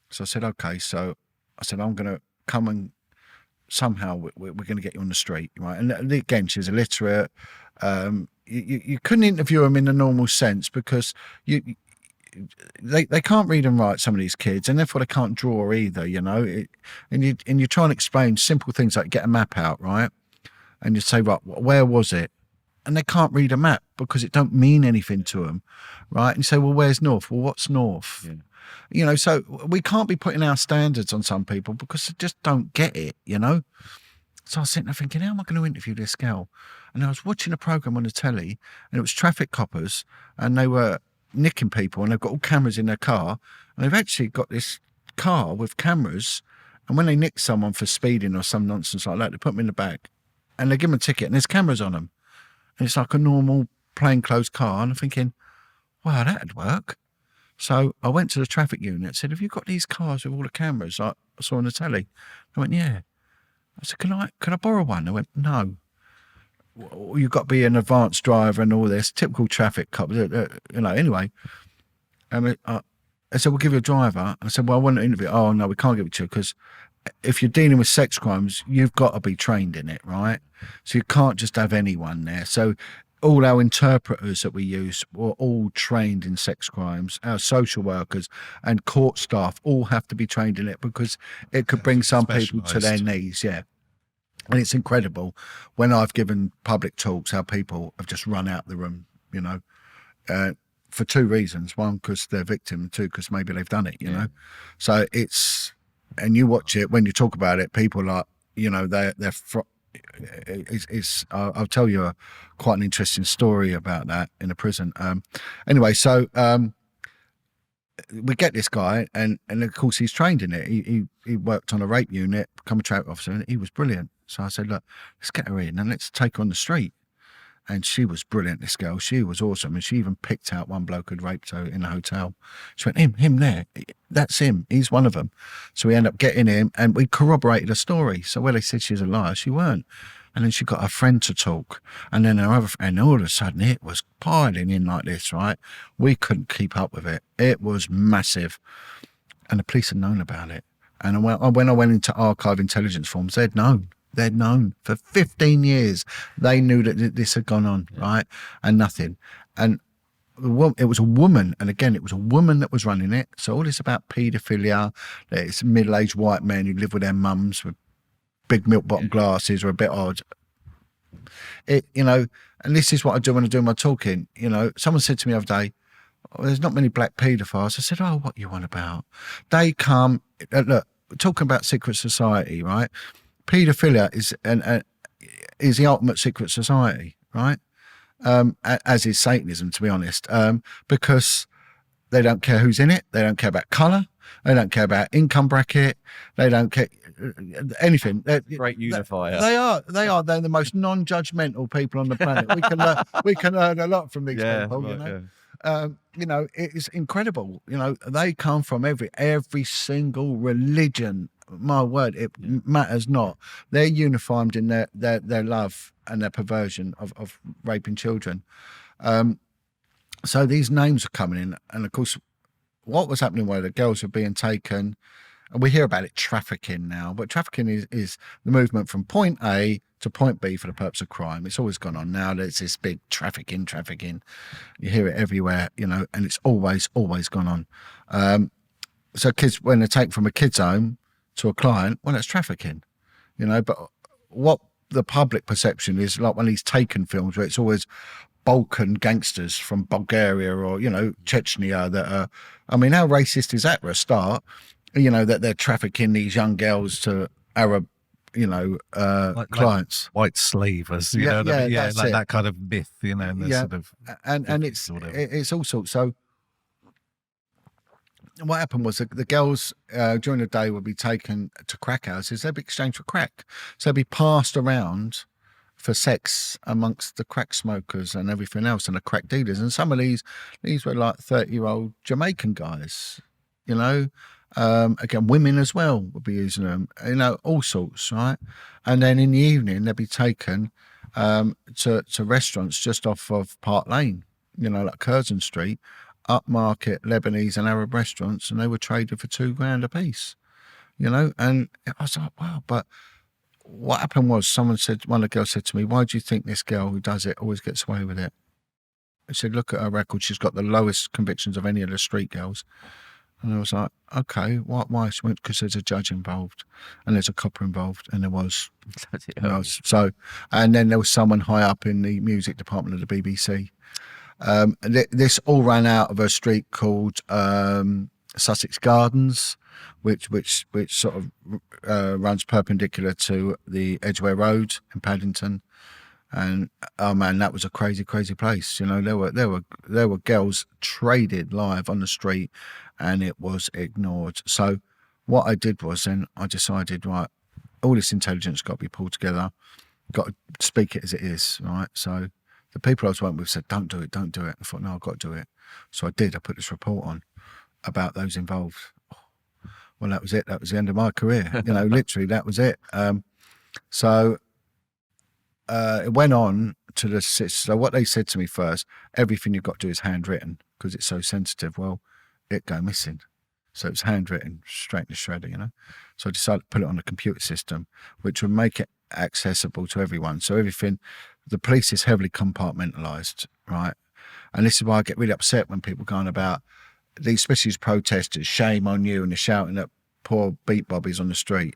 So I said, okay. So I said, I'm going to come and somehow we're going to get you on the street, right? And again, she's illiterate. You couldn't interview them in the normal sense because they can't read and write, some of these kids, and therefore they can't draw either, you know. And you try and explain simple things like get a map out, right? And you say, right, where was it? And they can't read a map because it don't mean anything to them, right? And you say, well, where's north? Well, what's north? Yeah. You know, so we can't be putting our standards on some people because they just don't get it, you know. So I was sitting there thinking, how am I going to interview this girl? And I was watching a program on the telly, and it was traffic coppers, and they were nicking people, and they've got all cameras in their car, and they've actually got this car with cameras, and when they nick someone for speeding or some nonsense like that, they put them in the back, and they give them a ticket, and there's cameras on them, and it's like a normal plainclothes car, and I'm thinking, wow, that'd work. So I went to the traffic unit and said, have you got these cars with all the cameras like I saw on the telly? I went, yeah. I said, can I borrow one? They went, no. Well, you've got to be an advanced driver and all this, typical traffic cop, you know, anyway. And I said, we'll give you a driver. I said, well, I want to interview. Oh, no, we can't give it to you because if you're dealing with sex crimes, you've got to be trained in it, right? So you can't just have anyone there. So all our interpreters that we use were all trained in sex crimes. Our social workers and court staff all have to be trained in it because it could bring some people to their knees. Yeah. And it's incredible when I've given public talks how people have just run out the room, you know, for two reasons. One, because they're victim, two, because maybe they've done it, you know. So it's, and you watch it, when you talk about it, people are, you know, I'll tell you quite an interesting story about that in a prison. Anyway, so we get this guy, and of course he's trained in it. He worked on a rape unit, become a traffic officer, and he was brilliant. So I said, look, let's get her in and let's take her on the street. And she was brilliant, this girl. She was awesome. And she even picked out one bloke who'd raped her in a hotel. She went, him there. That's him. He's one of them. So we ended up getting him and we corroborated her story. So where they said she was a liar, she weren't. And then she got her friend to talk. And then her other friend, and all of a sudden it was piling in like this, right? We couldn't keep up with it. It was massive. And the police had known about it. And when I went into archive intelligence forms, they'd known. They'd known for 15 years. They knew that this had gone on, right? And nothing. And it was a woman, and again, it was a woman that was running it. So all this about paedophilia, it's middle-aged white men who live with their mums with big milk bottom glasses, are a bit odd. It, you know, and this is what I do when I do my talking. You know, someone said to me the other day, oh, there's not many black paedophiles. I said, oh, what you on about? They come, look, we're talking about secret society, right? Paedophilia is the ultimate secret society, right? As is Satanism, to be honest, because they don't care who's in it. They don't care about colour. They don't care about income bracket. They don't care anything. Great unifier. They are. They're the most non-judgmental people on the planet. We can learn a lot from these people. You know. Yeah. You know, it's incredible. You know, they come from every single religion. My word, it matters not. They're uniformed in their love and their perversion of raping children. So these names are coming in, and of course, what was happening where the girls were being taken, and we hear about it, trafficking now, but trafficking is the movement from point A to point B for the purpose of crime. It's always gone on. Now there's this big trafficking. You hear it everywhere, you know, and it's always gone on. So kids, when they're taken from a kid's home to a client, well, that's trafficking, you know. But what the public perception is, like one of these Taken films where it's always Balkan gangsters from Bulgaria or, you know, Chechnya that are, I mean, how racist is that for a start? You know, that they're trafficking these young girls to Arab, you know, clients. Like white slavers, you know, like that kind of myth, you know, and sort of, and it's all sorts. So what happened was the girls during the day would be taken to crack houses. They'd be exchanged for crack. So they'd be passed around for sex amongst the crack smokers and everything else and the crack dealers. And some of these were like 30-year-old Jamaican guys, you know. Again, women as well would be using them, you know, all sorts, right? And then in the evening, they'd be taken to restaurants just off of Park Lane, you know, like Curzon Street, upmarket Lebanese and Arab restaurants, and they were traded for $2,000 a piece, you know. And I was like, wow. But what happened was, one of the girls said to me, why do you think this girl who does it always gets away with it? I said, look at her record. She's got the lowest convictions of any of the street girls. And I was like, okay, why? She went, because there's a judge involved and there's a copper involved. And there was. So, and then there was someone high up in the music department of the BBC. This all ran out of a street called Sussex Gardens, which sort of runs perpendicular to the Edgware Road in Paddington. And oh man, that was a crazy place. You know, there were girls traded live on the street, and it was ignored. So what I did was then I decided, right, all this intelligence got to be pulled together, got to speak it as it is, right? So the people I was working with said, don't do it. I thought, no, I've got to do it. So I did. I put this report on about those involved. Well, that was it. That was the end of my career. You know, literally, that was it. So it went on to the. So what they said to me first, everything you've got to do is handwritten because it's so sensitive. Well, it go missing. So it was handwritten straight in the shredder, you know. So I decided to put it on a computer system, which would make it accessible to everyone. So everything, the police is heavily compartmentalised, right? And this is why I get really upset when people go on about these, especially these protesters, shame on you, and they're shouting at poor beat bobbies on the street.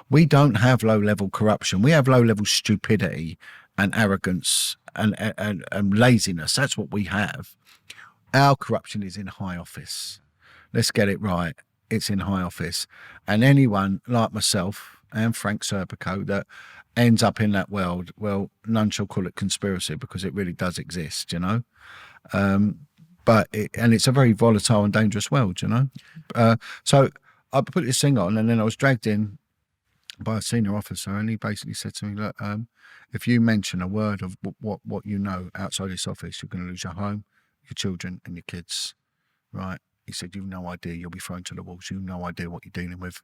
We don't have low-level corruption. We have low-level stupidity and arrogance and laziness. That's what we have. Our corruption is in high office. Let's get it right. It's in high office. And anyone like myself and Frank Serpico that ends up in that world, well, none shall call it conspiracy, because it really does exist, you know. But it's a very volatile and dangerous world, you know. So I put this thing on, and then I was dragged in by a senior officer, and he basically said to me, look, if you mention a word of what you know outside this office, you're going to lose your home, your children and your kids, right? He said, you've no idea, you'll be thrown to the wolves, you've no idea what you're dealing with.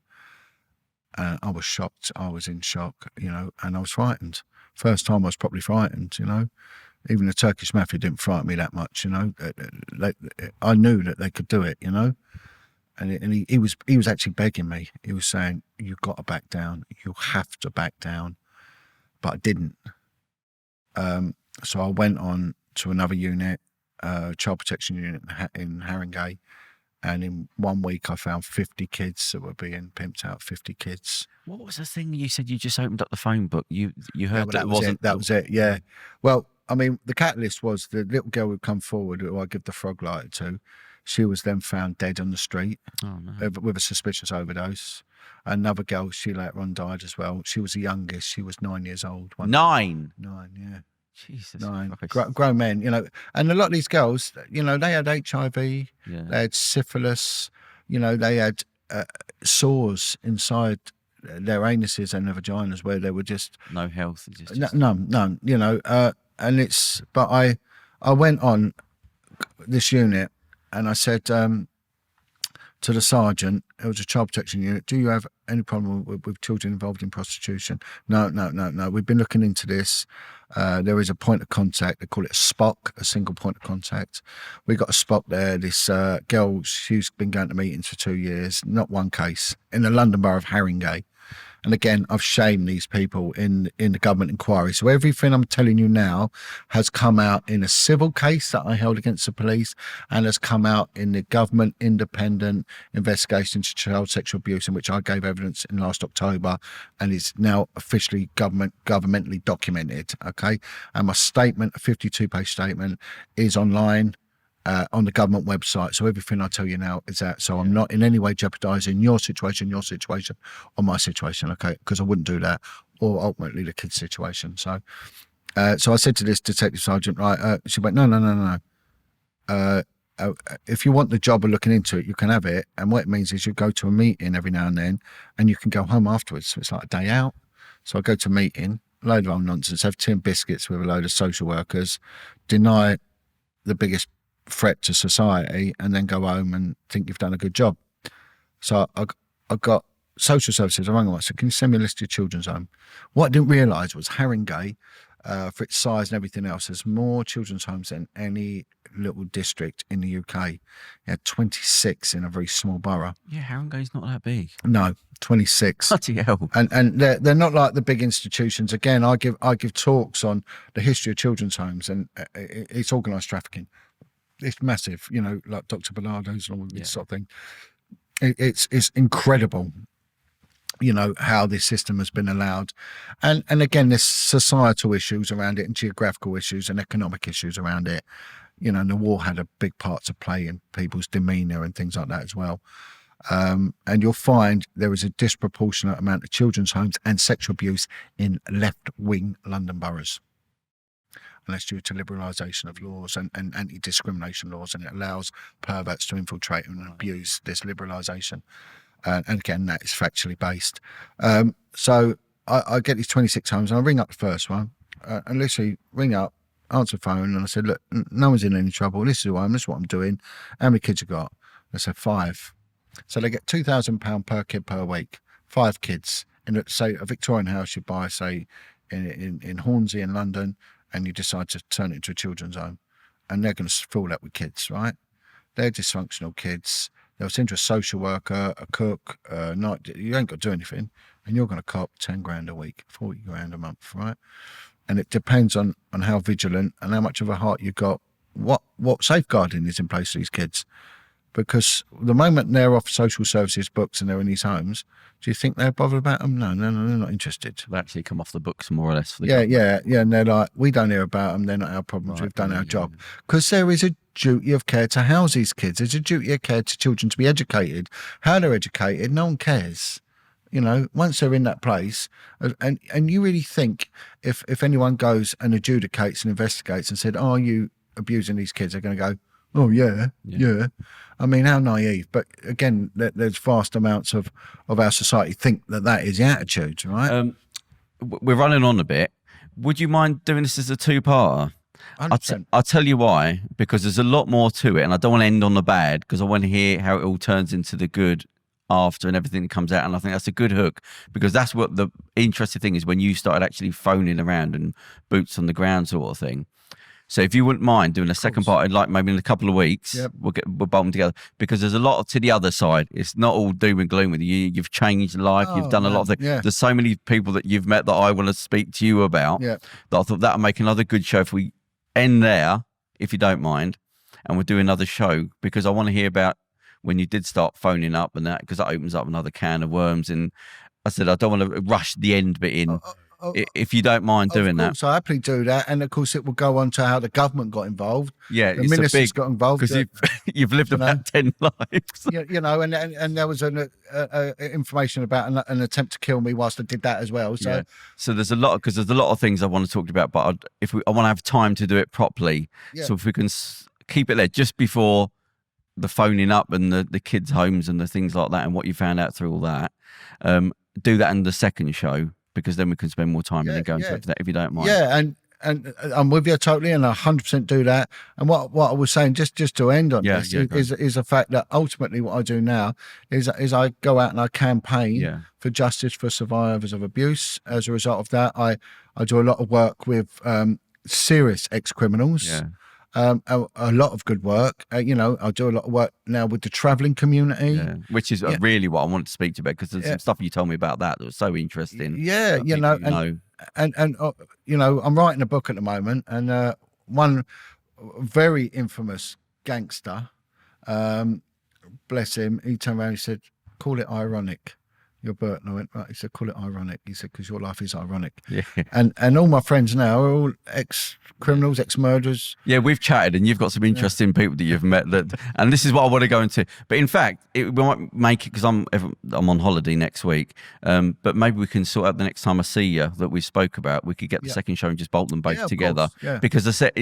I was shocked, I was in shock, you know, and I was frightened. First time I was properly frightened, you know. Even the Turkish mafia didn't frighten me that much, you know. I knew that they could do it, you know. And he was actually begging me. He was saying, you've got to back down, you have to back down. But I didn't. So I went on to another unit, child protection unit in Haringey, and in 1 week I found 50 kids that were being pimped out. 50 kids. What was the thing you said? You just opened up the phone book. You heard that was it. That was it. Yeah. Well, I mean, the catalyst was the little girl who'd come forward, who I give the frog lighter to. She was then found dead on the street with a suspicious overdose. Another girl, she later on died as well. She was the youngest. She was 9 years old. 9? 9, yeah. Jesus. 9. Grown men, you know. And a lot of these girls, you know, they had HIV, they had syphilis, you know, they had sores inside their anuses and their vaginas where they were just... No health. None, you know. But I went on this unit and I said to the sergeant, it was a child protection unit, do you have any problem with children involved in prostitution? No. We've been looking into this. There is a point of contact. They call it a SPOC, a single point of contact. We got a SPOC there. This girl, she's been going to meetings for 2 years, not one case, in the London Borough of Haringey. And again, I've shamed these people in the government inquiry. So everything I'm telling you now has come out in a civil case that I held against the police, and has come out in the government independent investigation into child sexual abuse, in which I gave evidence in last October, and is now officially governmentally documented. Okay, and my statement, a 52-page statement, is online. On the government website. So everything I tell you now is that. So I'm not in any way jeopardising your situation, or my situation, okay? Because I wouldn't do that, or ultimately the kid's situation. So I said to this detective sergeant, right, she went, no. If you want the job of looking into it, you can have it. And what it means is you go to a meeting every now and then, and you can go home afterwards. So it's like a day out. So I go to a meeting, a load of old nonsense, have tea and biscuits with a load of social workers, deny the biggest threat to society, and then go home and think you've done a good job. So I got social services. I rang them. I said, can you send me a list of your children's home? What I didn't realise was Haringey, for its size and everything else, has more children's homes than any little district in the UK. It had 26 in a very small borough. Yeah, Haringey's not that big. No, 26. Bloody hell. And they're not like the big institutions. Again, I give talks on the history of children's homes, and it's organised trafficking. It's massive, you know, like Dr. Bernardo's and all this sort of thing. It's incredible, you know, how this system has been allowed. And again, there's societal issues around it, and geographical issues and economic issues around it. You know, and the war had a big part to play in people's demeanour and things like that as well. And you'll find there is a disproportionate amount of children's homes and sexual abuse in left-wing London boroughs. And that's due to liberalisation of laws and anti-discrimination laws, and it allows perverts to infiltrate and abuse this liberalisation. And again, that is factually based. So I get these 26 homes, and I ring up the first one, and literally ring up, answer the phone, and I said, look, no one's in any trouble. This is who I am. This is what I'm doing. How many kids you got? They said 5. So they get £2,000 per kid per week. 5 kids. In, say, a Victorian house you buy, say, in Hornsey in London, and you decide to turn it into a children's home, and they're going to fill that with kids, right? they're dysfunctional kids. They'll send you a social worker, a cook, you ain't got to do anything, and you're going to cop 10 grand a week, 40 grand a month, right? And it depends on how vigilant and how much of a heart you got, what safeguarding is in place for these kids. Because the moment they're off social services books and they're in these homes, do you think they're bothered about them? No, they're not interested. They actually come off the books more or less. For the Yeah. And they're like, we don't hear about them. They're not our problems. We've done our job. Because there is a duty of care to house these kids. There's a duty of care to children to be educated. How they're educated, no one cares. You know, once they're in that place, and you really think if anyone goes and adjudicates and investigates and said, "Are you abusing these kids?" They're going to go, "Oh yeah." I mean, how naive. But again, there's vast amounts of our society think that is the attitude, right? We're running on a bit. Would you mind doing this as a two-parter? 100%. I'll tell you why, because there's a lot more to it, and I don't want to end on the bad, because I want to hear how it all turns into the good after and everything that comes out. And I think that's a good hook, because that's what the interesting thing is when you started actually phoning around and boots on the ground sort of thing. So if you wouldn't mind doing a second part, like maybe in a couple of weeks, we'll bolt them together, because there's a lot to the other side. It's not all doom and gloom with you. You've changed life. You've done a lot of things. Yeah. There's so many people that you've met that I want to speak to you about. Yeah. That I thought that would make another good show if we end there, if you don't mind, and we'll do another show, because I want to hear about when you did start phoning up and that, because that opens up another can of worms. And I said, I don't want to rush the end bit in. If you don't mind doing that. So I happily do that. And of course, it will go on to how the government got involved. Yeah, the ministers got involved. Because you've lived about 10 lives. You know, and there was an information about an attempt to kill me whilst I did that as well. So, so there's a lot, because there's a lot of things I want to talk about, but I want to have time to do it properly. So if we can keep it there just before the phoning up and the kids' homes and the things like that, and what you found out through all that, do that in the second show, because then we can spend more time and then go into that, if you don't mind. Yeah, and I'm with you totally, and I 100% do that. And what I was saying, just to end on this, is the fact that ultimately what I do now is I go out and I campaign for justice for survivors of abuse. As a result of that, I do a lot of work with serious ex-criminals. A lot of good work. You know, I do a lot of work now with the travelling community, which is really what I wanted to speak to you about, because there's some stuff you told me about that was so interesting. Yeah, you know, and you know, I'm writing a book at the moment, and one very infamous gangster, bless him, he turned around and he said, "Call it ironic." You're Bert. And I went, right. He said, "Call it ironic." He said, "Because your life is ironic." Yeah. And all my friends now are all ex-criminals, ex-murderers. Yeah, we've chatted, and you've got some interesting people that you've met. And this is what I want to go into. But in fact, we might make it, because I'm on holiday next week. But maybe we can sort out the next time I see you that we spoke about. We could get the second show and just bolt them both together. Because I said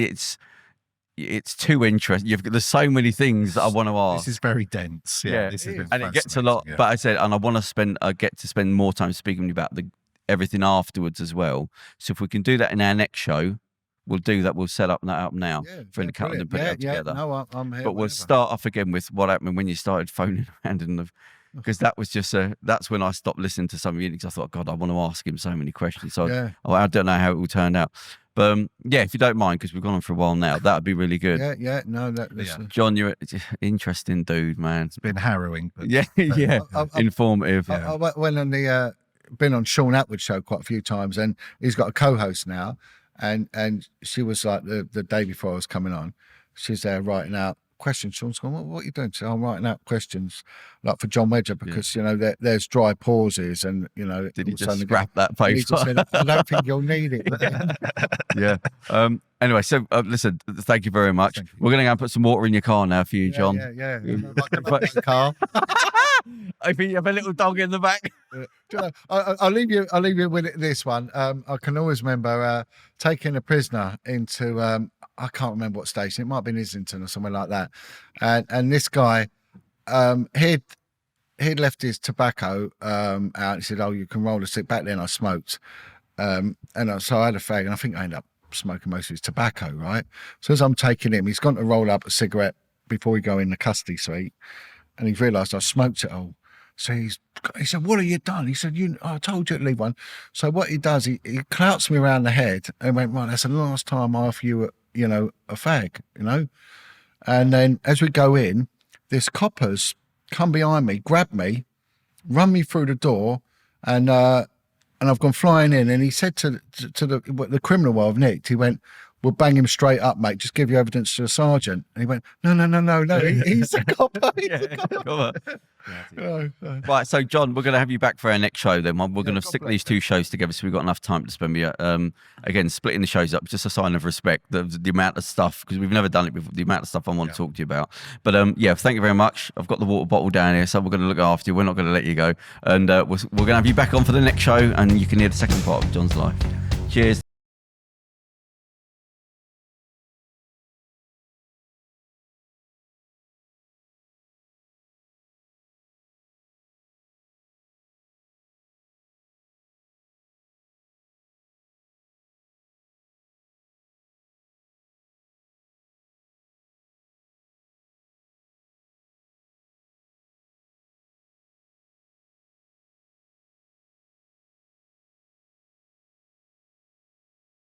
it's too interesting. There's so many things that I want to ask. This is very dense. This has been and it gets a lot. But I said, and I want to I get to spend more time speaking about everything afterwards as well. So if we can do that in our next show, we'll do that. We'll set up now for in the calendar and put it together. No, I'm here. But we'll start off again with what happened when you started phoning around because that was just that's when I stopped listening to some of you, because I thought, God, I want to ask him so many questions. So I don't know how it will turn out. But if you don't mind, because we've gone on for a while now, that would be really good. Jon, you're an interesting dude, man. It's been harrowing, but informative. I went on been on Sean Atwood's show quite a few times, and he's got a co-host now, and she was like the day before I was coming on, she's there writing out questions. Sean's going, what are you doing? So I'm writing out questions like for Jon Wedger, because you know there's dry pauses, and you know. Did he just scrap that paper? Said, I don't think you'll need it. Anyway, so listen, thank you very much. We're going to go and put some water in your car now for you, Jon. Yeah. Like a car. I think you have a little dog in the back. I'll leave you with this one. I can always remember taking a prisoner into I can't remember what station. It might have been Islington or somewhere like that. And this guy, he'd left his tobacco out. He said, "Oh, you can roll a stick." Back then I smoked, so I had a fag, and I think I ended up smoking most of his tobacco. Right. So as I'm taking him, he's gone to roll up a cigarette before we go in the custody suite, and he's realised I smoked it all. So he said, "What have you done?" He said, I told you to leave one." So what he does, he clouts me around the head and went, "Right, that's the last time I offer you a fag, you know." And then as we go in, this coppers come behind me, grab me, run me through the door, and I've gone flying in. And he said to the criminal while I've nicked, he went, "We'll bang him straight up, mate. Just give your evidence to the sergeant." And he went, No. He's a copper. No. Right, so John, we're going to have you back for our next show then. We're going to stick these two shows together so we've got enough time to spend here. Again, splitting the shows up, just a sign of respect, the amount of stuff, because we've never done it before, the amount of stuff I want to talk to you about. But thank you very much. I've got the water bottle down here, so we're going to look after you. We're not going to let you go. And we're going to have you back on for the next show, and you can hear the second part of John's life. Cheers.